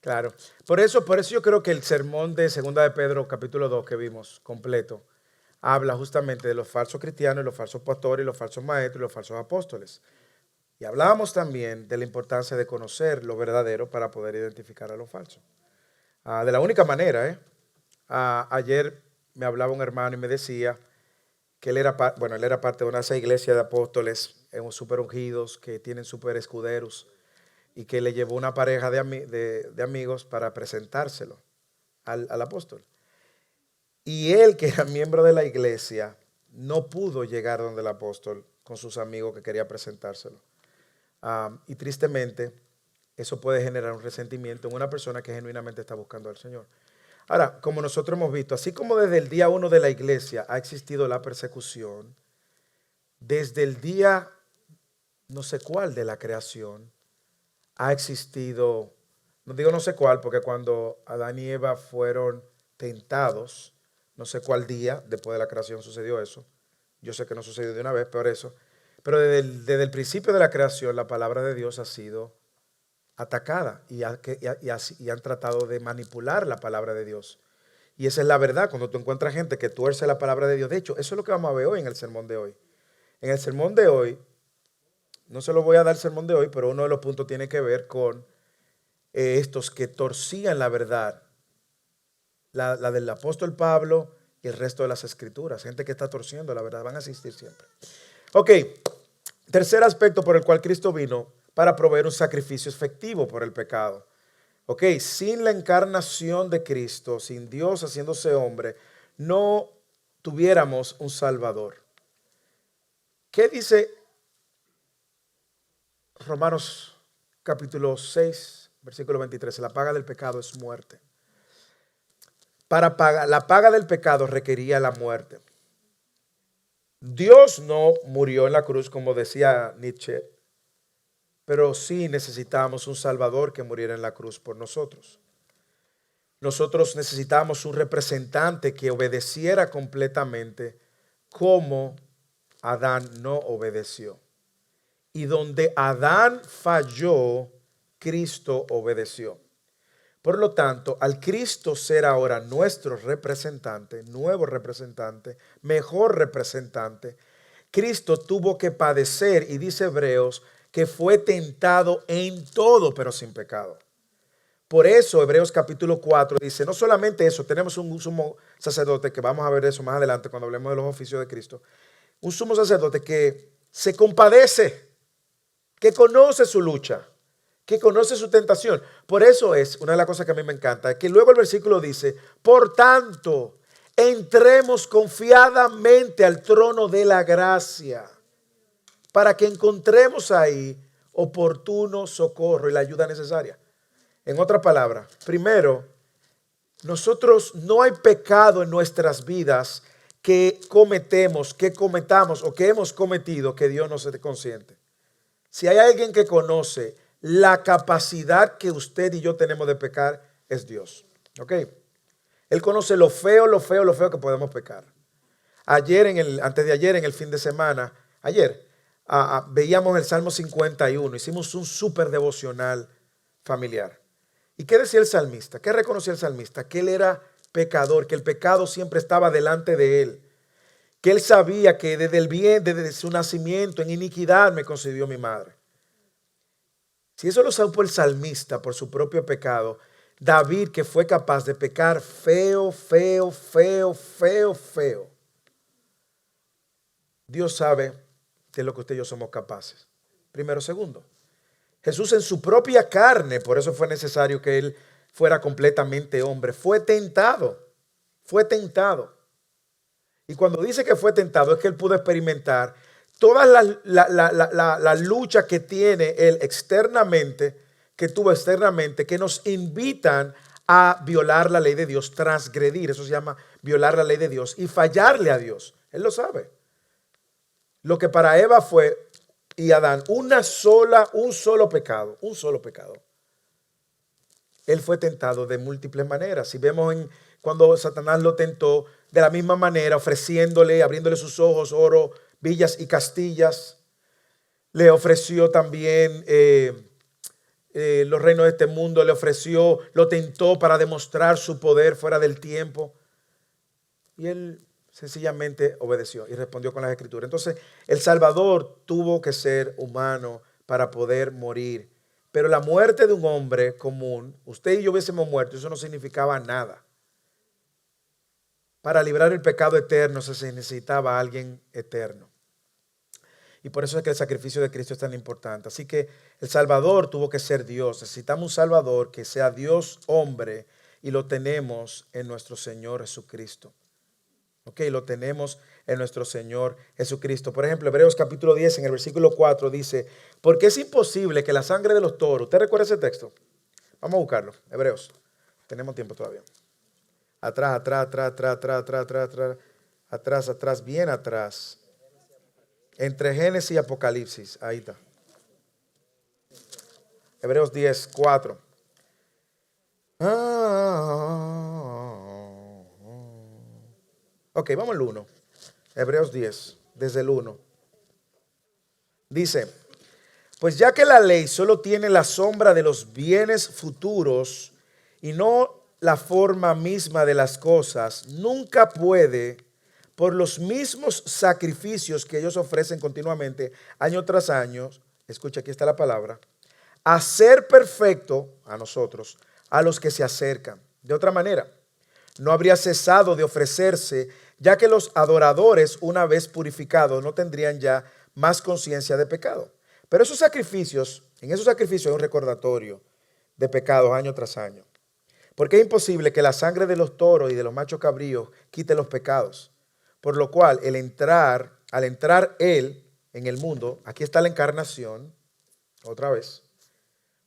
Claro. Por eso yo creo que el sermón de Segunda de Pedro, capítulo 2, que vimos completo, habla justamente de los falsos cristianos, los falsos pastores, los falsos maestros y los falsos apóstoles. Y hablábamos también de la importancia de conocer lo verdadero para poder identificar a lo falso. De la única manera, ayer me hablaba un hermano y me decía que él era parte de una iglesia de apóstoles, súper ungidos, que tienen súper escuderos, y que le llevó una pareja de amigos para presentárselo al apóstol. Y él, que era miembro de la iglesia, no pudo llegar donde el apóstol con sus amigos que quería presentárselo. Y tristemente, eso puede generar un resentimiento en una persona que genuinamente está buscando al Señor. Ahora, como nosotros hemos visto, así como desde el día 1 de la iglesia ha existido la persecución, desde el día no sé cuál de la creación ha existido, no digo no sé cuál, porque cuando Adán y Eva fueron tentados, no sé cuál día después de la creación sucedió eso. Yo sé que no sucedió de una vez, pero desde el principio de la creación la palabra de Dios ha sido atacada y han tratado de manipular la palabra de Dios. Y esa es la verdad, cuando tú encuentras gente que tuerce la palabra de Dios. De hecho, eso es lo que vamos a ver hoy en el sermón de hoy. En el sermón de hoy, no se lo voy a dar el sermón de hoy, pero uno de los puntos tiene que ver con estos que torcían la verdad, la del apóstol Pablo y el resto de las escrituras. Gente que está torciendo la verdad, van a existir siempre. Ok, tercer aspecto por el cual Cristo vino, para proveer un sacrificio efectivo por el pecado. Ok, sin la encarnación de Cristo, sin Dios haciéndose hombre, no tuviéramos un Salvador. ¿Qué dice Romanos capítulo 6, versículo 23? La paga del pecado es muerte. La paga del pecado requería la muerte. Dios no murió en la cruz, como decía Nietzsche, pero sí necesitábamos un Salvador que muriera en la cruz por nosotros. Nosotros necesitábamos un representante que obedeciera completamente como Adán no obedeció. Y donde Adán falló, Cristo obedeció. Por lo tanto, al Cristo ser ahora nuestro representante, nuevo representante, mejor representante, Cristo tuvo que padecer, y dice Hebreos, que fue tentado en todo, pero sin pecado. Por eso Hebreos capítulo 4 dice, no solamente eso, tenemos un sumo sacerdote, que vamos a ver eso más adelante cuando hablemos de los oficios de Cristo, un sumo sacerdote que se compadece, que conoce su lucha, que conoce su tentación. Por eso es, una de las cosas que a mí me encanta, que luego el versículo dice, por tanto, entremos confiadamente al trono de la gracia, para que encontremos ahí oportuno socorro y la ayuda necesaria. En otras palabras, primero, nosotros no hay pecado en nuestras vidas que cometamos o que hemos cometido que Dios no se consciente. Si hay alguien que conoce la capacidad que usted y yo tenemos de pecar, es Dios. ¿Ok? Él conoce lo feo que podemos pecar. Antes de ayer, en el fin de semana, veíamos el Salmo 51, hicimos un súper devocional familiar. ¿Y qué decía el salmista? ¿Qué reconocía el salmista? Que él era pecador, que el pecado siempre estaba delante de él, que él sabía que desde su nacimiento en iniquidad me concibió mi madre. Si eso lo supo el salmista por su propio pecado, David, que fue capaz de pecar feo, Dios sabe de lo que usted y yo somos capaces. Primero. Segundo, Jesús en su propia carne, por eso fue necesario que Él fuera completamente hombre, fue tentado. Y cuando dice que fue tentado es que Él pudo experimentar toda la lucha que tiene Él externamente, que tuvo externamente, que nos invitan a violar la ley de Dios, transgredir, eso se llama violar la ley de Dios y fallarle a Dios. Él lo sabe. Lo que para Eva fue y Adán un solo pecado. Él fue tentado de múltiples maneras. Si vemos cuando Satanás lo tentó, de la misma manera, ofreciéndole, abriéndole sus ojos, oro, villas y castillas. Le ofreció también los reinos de este mundo, le ofreció, lo tentó para demostrar su poder fuera del tiempo. Y él sencillamente obedeció y respondió con las escrituras. Entonces, el Salvador tuvo que ser humano para poder morir. Pero la muerte de un hombre común, usted y yo hubiésemos muerto, eso no significaba nada. Para librar el pecado eterno se necesitaba a alguien eterno. Y por eso es que el sacrificio de Cristo es tan importante. Así que el Salvador tuvo que ser Dios. Necesitamos un Salvador que sea Dios hombre y lo tenemos en nuestro Señor Jesucristo. Ok, lo tenemos en nuestro Señor Jesucristo. Por ejemplo, Hebreos capítulo 10 en el versículo 4 dice, porque es imposible que la sangre de los toros, ¿usted recuerda ese texto? Vamos a buscarlo, Hebreos. Tenemos tiempo todavía. Atrás, bien atrás. Entre Génesis y Apocalipsis, ahí está. Hebreos 10, 4. Ok, vamos al 1. Hebreos 10, desde el 1. Dice, pues ya que la ley solo tiene la sombra de los bienes futuros y no la forma misma de las cosas, nunca puede, por los mismos sacrificios que ellos ofrecen continuamente, año tras año, escucha, aquí está la palabra, hacer perfecto a nosotros, a los que se acercan. De otra manera, no habría cesado de ofrecerse, ya que los adoradores, una vez purificados, no tendrían ya más conciencia de pecado. Pero en esos sacrificios hay un recordatorio de pecados año tras año. Porque es imposible que la sangre de los toros y de los machos cabríos quite los pecados. Por lo cual, al entrar Él en el mundo, aquí está la encarnación, otra vez,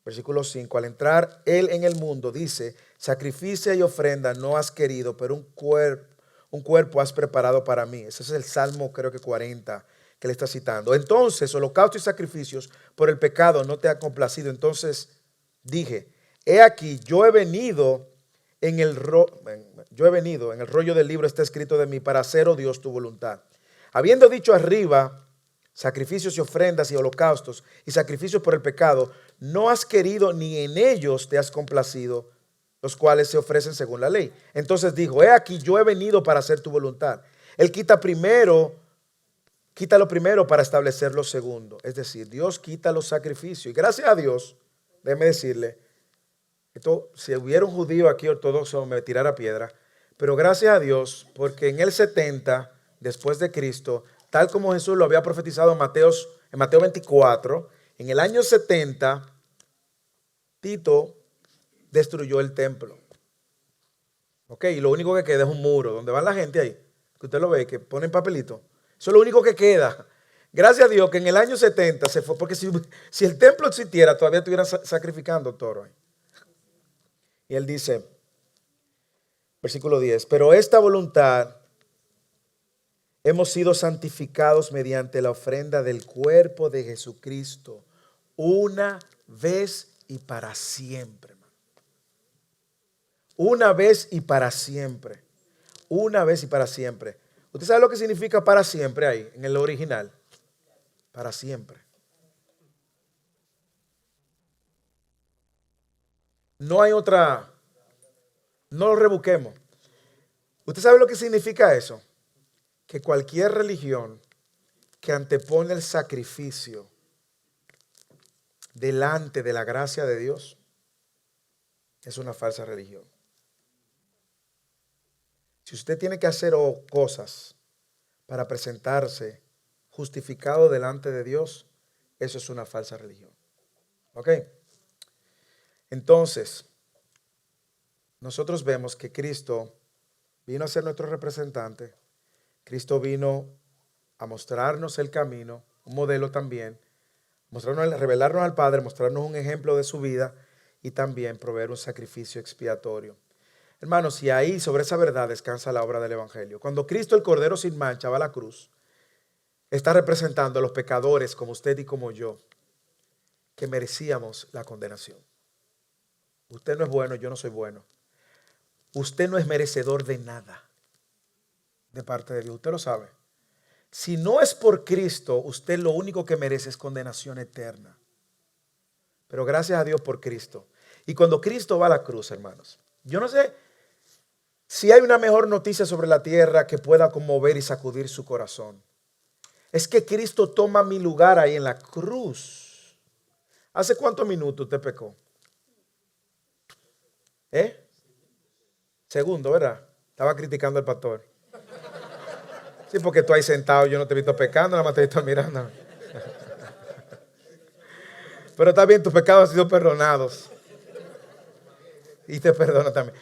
versículo 5, al entrar Él en el mundo, dice, sacrificio y ofrenda no has querido, pero un cuerpo has preparado para mí. Ese es el Salmo, creo que 40, que le está citando. Entonces, holocausto y sacrificios por el pecado no te ha complacido. Entonces dije, he aquí, yo he venido en el rollo del libro está escrito de mí para hacer, oh Dios, tu voluntad. Habiendo dicho arriba, sacrificios y ofrendas y holocaustos y sacrificios por el pecado, no has querido ni en ellos te has complacido, los cuales se ofrecen según la ley. Entonces dijo, he aquí, yo he venido para hacer tu voluntad. Él quita lo primero para establecer lo segundo. Es decir, Dios quita los sacrificios. Y gracias a Dios, déjeme decirle, esto, si hubiera un judío aquí ortodoxo me tirara piedra, pero gracias a Dios, porque en el 70, después de Cristo, tal como Jesús lo había profetizado en Mateo 24, en el año 70, Tito destruyó el templo. Ok, y lo único que queda es un muro, donde va la gente ahí, que usted lo ve, que ponen papelito. Eso es lo único que queda. Gracias a Dios que en el año 70 se fue, porque si el templo existiera, todavía estuvieran sacrificando toro ahí. Y él dice, versículo 10, pero esta voluntad hemos sido santificados mediante la ofrenda del cuerpo de Jesucristo, una vez y para siempre. Hermano. Una vez y para siempre. Una vez y para siempre. ¿Usted sabe lo que significa para siempre ahí, en el original? Para siempre. No hay otra, no lo rebusquemos. ¿Usted sabe lo que significa eso? Que cualquier religión que antepone el sacrificio delante de la gracia de Dios es una falsa religión. Si usted tiene que hacer cosas para presentarse justificado delante de Dios, eso es una falsa religión. ¿Ok? Entonces, nosotros vemos que Cristo vino a ser nuestro representante. Cristo vino a mostrarnos el camino, un modelo también, revelarnos al Padre, mostrarnos un ejemplo de su vida y también proveer un sacrificio expiatorio. Hermanos, y ahí sobre esa verdad descansa la obra del Evangelio. Cuando Cristo, el Cordero sin mancha, va a la cruz, está representando a los pecadores como usted y como yo, que merecíamos la condenación. Usted no es bueno, yo no soy bueno. Usted no es merecedor de nada de parte de Dios. Usted lo sabe. Si no es por Cristo, usted lo único que merece es condenación eterna. Pero gracias a Dios por Cristo. Y cuando Cristo va a la cruz, hermanos, yo no sé si hay una mejor noticia sobre la tierra que pueda conmover y sacudir su corazón. Es que Cristo toma mi lugar ahí en la cruz. ¿Hace cuántos minutos usted pecó? Segundo, ¿verdad? Estaba criticando al pastor. Sí, porque tú ahí sentado, yo no te he visto pecando, nada más te he visto mirando. Pero está bien, tus pecados han sido perdonados. Y te perdono también.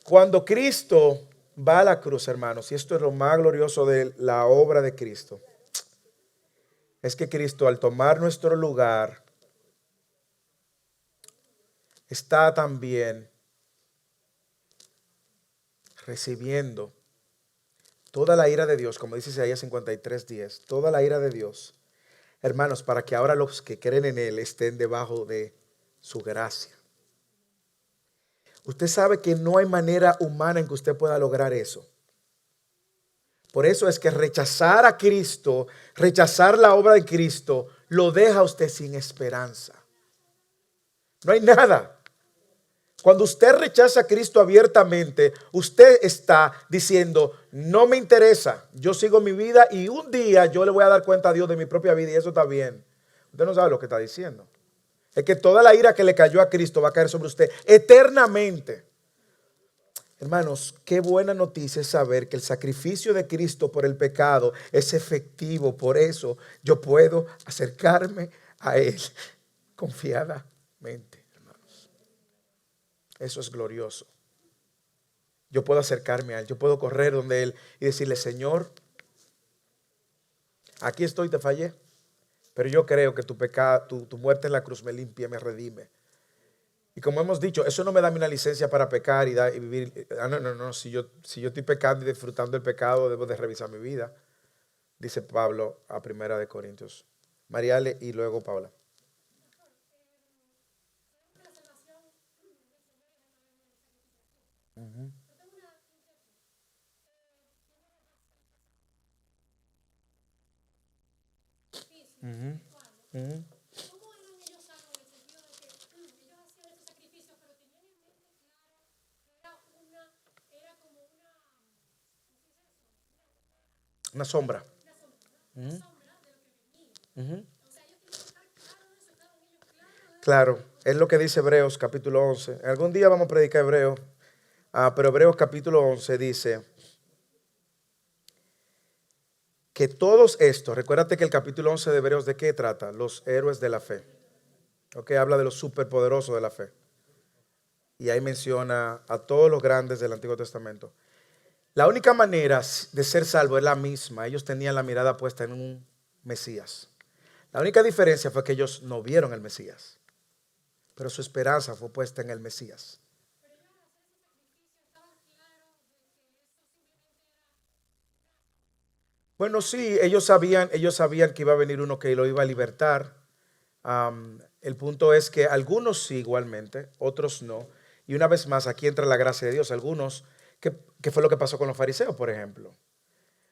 Cuando Cristo va a la cruz, hermanos, y esto es lo más glorioso de la obra de Cristo, es que Cristo, al tomar nuestro lugar, está también recibiendo toda la ira de Dios, como dice Isaías 53:10, toda la ira de Dios, hermanos, para que ahora los que creen en Él estén debajo de su gracia. Usted sabe que no hay manera humana en que usted pueda lograr eso. Por eso es que rechazar a Cristo, rechazar la obra de Cristo, lo deja a usted sin esperanza. No hay nada. Cuando usted rechaza a Cristo abiertamente, usted está diciendo, no me interesa, yo sigo mi vida y un día yo le voy a dar cuenta a Dios de mi propia vida y eso está bien. Usted no sabe lo que está diciendo. Es que toda la ira que le cayó a Cristo va a caer sobre usted eternamente. Hermanos, qué buena noticia es saber que el sacrificio de Cristo por el pecado es efectivo. Por eso yo puedo acercarme a Él confiadamente, hermanos. Eso es glorioso. Yo puedo acercarme a Él, yo puedo correr donde Él y decirle, Señor, aquí estoy, te fallé, pero yo creo que tu pecado, tu muerte en la cruz me limpia, me redime. Y como hemos dicho, eso no me da una licencia para pecar y vivir. No. Si yo estoy pecando y disfrutando el pecado, debo de revisar mi vida. Dice Pablo a 1 Corintios. Mariale y luego Paula. Uh-huh. Uh-huh. Uh-huh. Una sombra. Uh-huh. Uh-huh. Claro, es lo que dice Hebreos capítulo 11. Algún día vamos a predicar Hebreos, pero Hebreos capítulo 11 dice que todos estos, recuérdate que el capítulo 11 de Hebreos, ¿de qué trata? Los héroes de la fe. Habla de los superpoderosos de la fe. Y ahí menciona a todos los grandes del Antiguo Testamento. La única manera de ser salvo es la misma. Ellos tenían la mirada puesta en un Mesías. La única diferencia fue que ellos no vieron el Mesías, pero su esperanza fue puesta en el Mesías. Bueno, sí, ellos sabían que iba a venir uno que lo iba a libertar. El punto es que algunos sí igualmente, otros no. Y una vez más, aquí entra la gracia de Dios. Algunos, ¿qué fue lo que pasó con los fariseos, por ejemplo?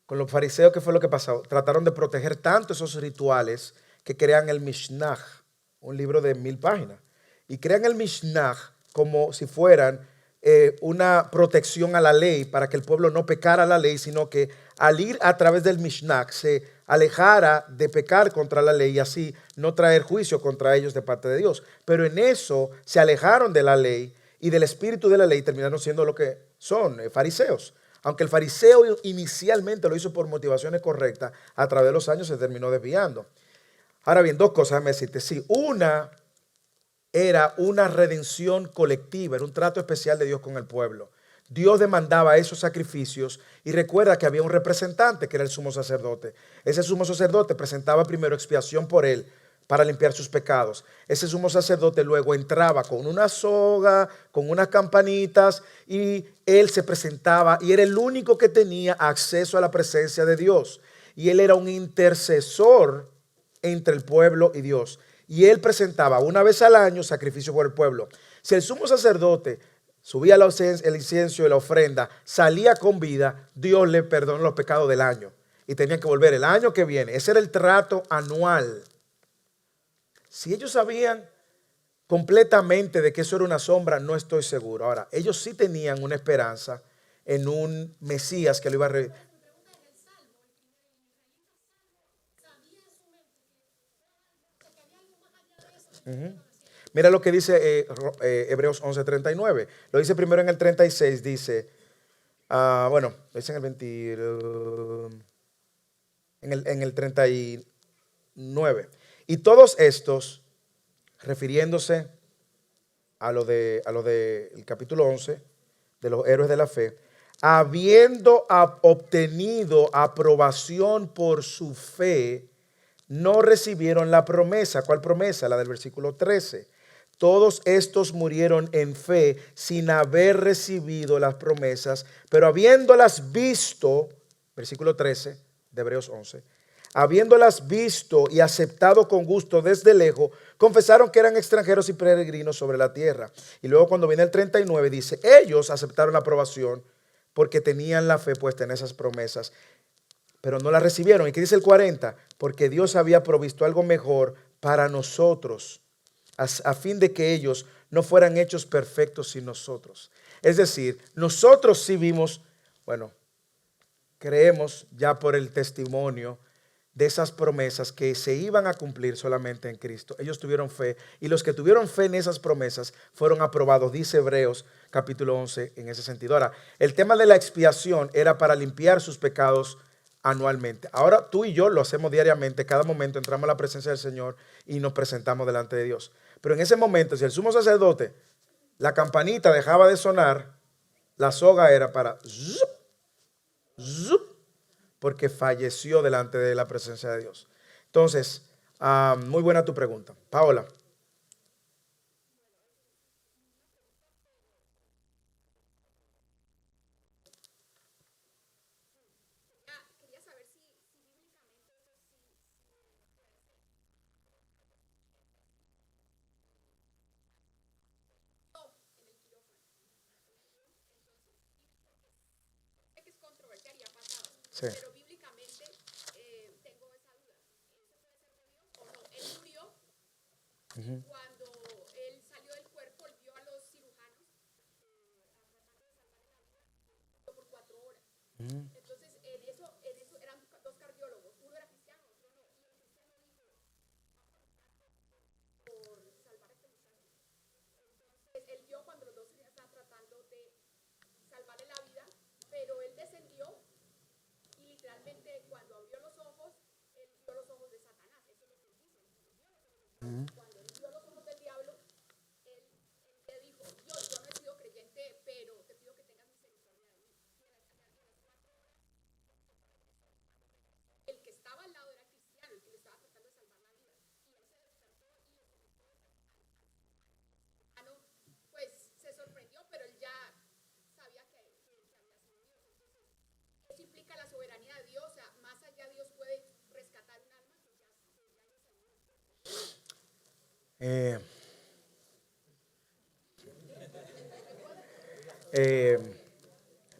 Con los fariseos, ¿qué fue lo que pasó? Trataron de proteger tanto esos rituales que crean el Mishnah, un libro de 1000 páginas. Y crean el Mishnah como si fueran una protección a la ley para que el pueblo no pecara la ley, sino que al ir a través del Mishnah se alejara de pecar contra la ley y así no traer juicio contra ellos de parte de Dios. Pero en eso se alejaron de la ley y del espíritu de la ley, terminaron siendo lo que son, fariseos. Aunque el fariseo inicialmente lo hizo por motivaciones correctas, a través de los años se terminó desviando. Ahora bien, dos cosas, déjame decirte. Sí, una era una redención colectiva, era un trato especial de Dios con el pueblo. Dios demandaba esos sacrificios y recuerda que había un representante que era el sumo sacerdote. Ese sumo sacerdote presentaba primero expiación por él para limpiar sus pecados. Ese sumo sacerdote luego entraba con una soga, con unas campanitas y él se presentaba y era el único que tenía acceso a la presencia de Dios. Y él era un intercesor entre el pueblo y Dios. y él presentaba una vez al año sacrificio por el pueblo. Si el sumo sacerdote subía el incienso y la ofrenda, salía con vida, Dios le perdonó los pecados del año y tenían que volver el año que viene. Ese era el trato anual. Si ellos sabían completamente de que eso era una sombra, no estoy seguro. Ahora, ellos sí tenían una esperanza en un Mesías que lo iba a Mira lo que dice Hebreos 11:39. Lo dice primero en el 36, dice, bueno, lo dice en el 20, en el 39. Y todos estos, refiriéndose a lo de el capítulo 11, de los héroes de la fe, habiendo obtenido aprobación por su fe, no recibieron la promesa. ¿Cuál promesa? La del versículo 13. Todos estos murieron en fe sin haber recibido las promesas, pero habiéndolas visto, versículo 13 de Hebreos 11, habiéndolas visto y aceptado con gusto desde lejos, confesaron que eran extranjeros y peregrinos sobre la tierra. Y luego cuando viene el 39 dice, ellos aceptaron la aprobación porque tenían la fe puesta en esas promesas, pero no la recibieron. ¿Y qué dice el 40? Porque Dios había provisto algo mejor para nosotros, a fin de que ellos no fueran hechos perfectos sin nosotros. Es decir, nosotros sí vimos, bueno, creemos ya por el testimonio de esas promesas que se iban a cumplir solamente en Cristo. Ellos tuvieron fe y los que tuvieron fe en esas promesas fueron aprobados, dice Hebreos capítulo 11 en ese sentido. Ahora, el tema de la expiación era para limpiar sus pecados anualmente. Ahora tú y yo lo hacemos diariamente, cada momento entramos a la presencia del Señor y nos presentamos delante de Dios. Pero en ese momento, si el sumo sacerdote, la campanita dejaba de sonar, la soga era para zup, zup, porque falleció delante de la presencia de Dios. Entonces, muy buena tu pregunta. Paola. Sí. Pero bíblicamente tengo esa duda. ¿O no? Él murió cuando él salió del cuerpo, él vio a los cirujanos por 4 horas. Entonces, en eso eran 2 cardiólogos. Uno era cristiano, otro no. Y el cristiano dijo, por salvar a este muchacho. Entonces, él vio cuando los dos estaban tratando de salvarle la vida, pero él descendió. Y literalmente cuando abrió los ojos, él vio los ojos de Satanás. Eso es lo que él dice. Cuando él vio los ojos del diablo, él le dijo, Dios, yo no he sido creyente, pero te pido que tengas misericordia de mí. El que estaba al lado era cristiano, el que le estaba tratando de salvar la vida. Y él se despertó y le comentó pues se sorprendió, pero él ya sabía que había sido Dios. Entonces, eso implica la soberanía de Dios. O sea, más allá Dios puede rescatar un alma que ya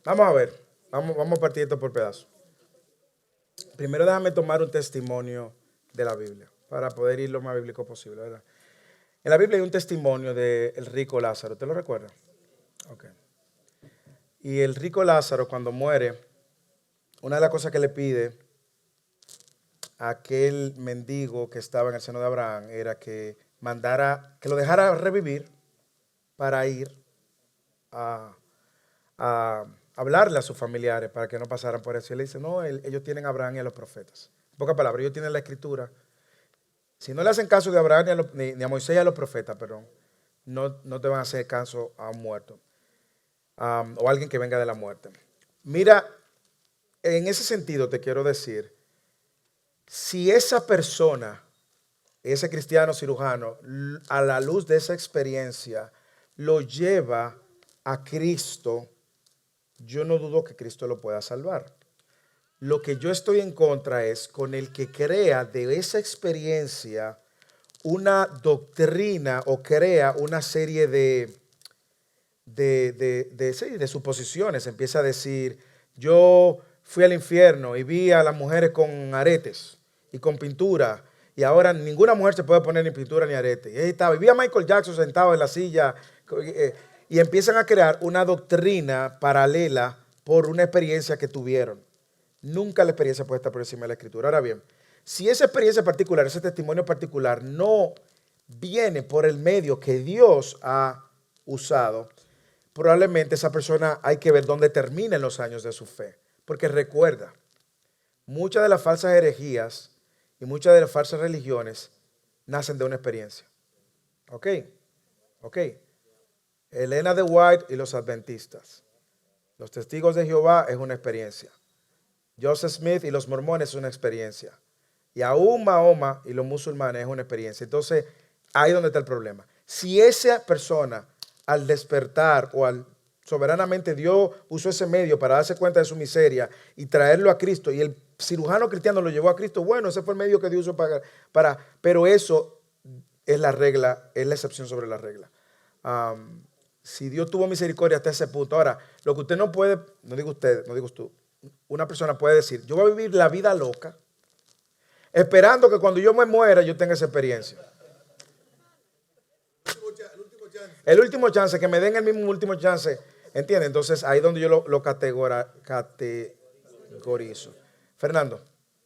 Vamos a ver, vamos a partir esto por pedazos. Primero déjame tomar un testimonio de la Biblia para poder ir lo más bíblico posible, ¿verdad? En la Biblia hay un testimonio del rico Lázaro, ¿te lo recuerdas? Ok. Y el rico Lázaro cuando muere, una de las cosas que le pide a aquel mendigo que estaba en el seno de Abraham era que lo dejara revivir para ir a hablarle a sus familiares para que no pasaran por eso. Y él dice, no, ellos tienen a Abraham y a los profetas. En pocas palabras, ellos tienen la escritura. Si no le hacen caso de Abraham ni a Moisés y a los profetas, perdón, no te van a hacer caso a un muerto o alguien que venga de la muerte. Mira, en ese sentido te quiero decir, si esa persona, ese cristiano cirujano, a la luz de esa experiencia, lo lleva a Cristo, yo no dudo que Cristo lo pueda salvar. Lo que yo estoy en contra es con el que crea de esa experiencia una doctrina o crea una serie de suposiciones. Empieza a decir, yo fui al infierno y vi a las mujeres con aretes y con pintura, y ahora ninguna mujer se puede poner ni pintura ni arete. Y ahí estaba, y vi a Michael Jackson sentado en la silla, y empiezan a crear una doctrina paralela por una experiencia que tuvieron. Nunca la experiencia puede estar por encima de la escritura. Ahora bien, si esa experiencia particular, ese testimonio particular no viene por el medio que Dios ha usado, probablemente esa persona hay que ver dónde terminan los años de su fe. Porque recuerda, muchas de las falsas herejías y muchas de las falsas religiones nacen de una experiencia. ¿Ok? ¿Ok? Elena de White y los adventistas. Los testigos de Jehová es una experiencia. Joseph Smith y los mormones es una experiencia. Y aún Mahoma y los musulmanes es una experiencia. Entonces, ahí es donde está el problema. Si esa persona, al despertar o al soberanamente Dios usó ese medio para darse cuenta de su miseria y traerlo a Cristo, y el cirujano cristiano lo llevó a Cristo, bueno, ese fue el medio que Dios usó pero eso es la regla, es la excepción sobre la regla. Si Dios tuvo misericordia hasta ese punto. Ahora, lo que usted no puede, no digo usted, no digo tú, una persona puede decir, yo voy a vivir la vida loca, esperando que cuando yo me muera yo tenga esa experiencia. El último chance, que me den el mismo último chance, ¿entiende? Entonces ahí es donde yo lo categorizo. Fernando,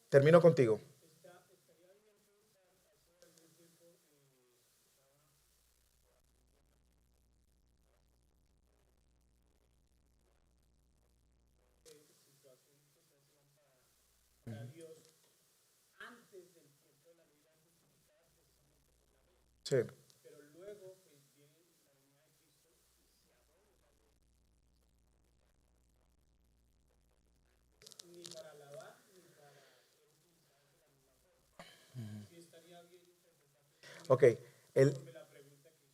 termino contigo. Sí. Ok,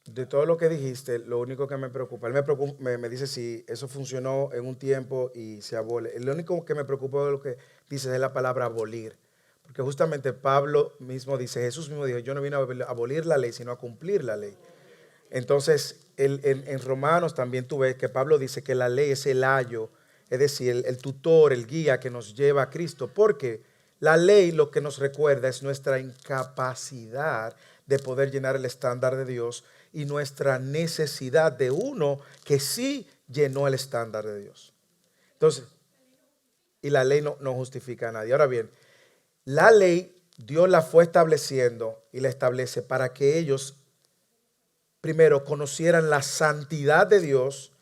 de todo lo que dijiste, lo único que me preocupa, me dice si eso funcionó en un tiempo y se abole. Lo único que me preocupa de lo que dices es la palabra abolir. Porque justamente Pablo mismo dice, Jesús mismo dijo, yo no vine a abolir la ley, sino a cumplir la ley. Entonces, en Romanos también tú ves que Pablo dice que la ley es el ayo, es decir, el tutor, el guía que nos lleva a Cristo. Porque la ley lo que nos recuerda es nuestra incapacidad de poder llenar el estándar de Dios y nuestra necesidad de uno que sí llenó el estándar de Dios. Entonces, y la ley no justifica a nadie. Ahora bien, la ley Dios la fue estableciendo y la establece para que ellos primero conocieran la santidad de Dios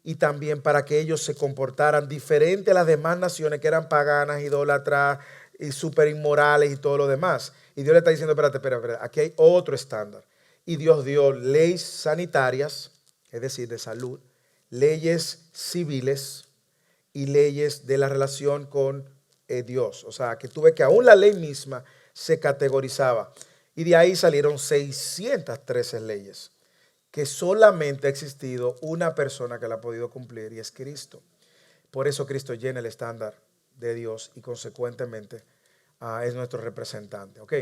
y también para que ellos se comportaran diferente a las demás naciones que eran paganas, idólatras y súper inmorales y todo lo demás. Y Dios le está diciendo, espérate, aquí hay otro estándar. Y Dios dio leyes sanitarias, es decir, de salud, leyes civiles y leyes de la relación con Dios. O sea, que tú ves que aún la ley misma se categorizaba. Y de ahí salieron 613 leyes, que solamente ha existido una persona que la ha podido cumplir y es Cristo. Por eso Cristo llena el estándar de Dios y consecuentemente es nuestro representante. ¿Ok?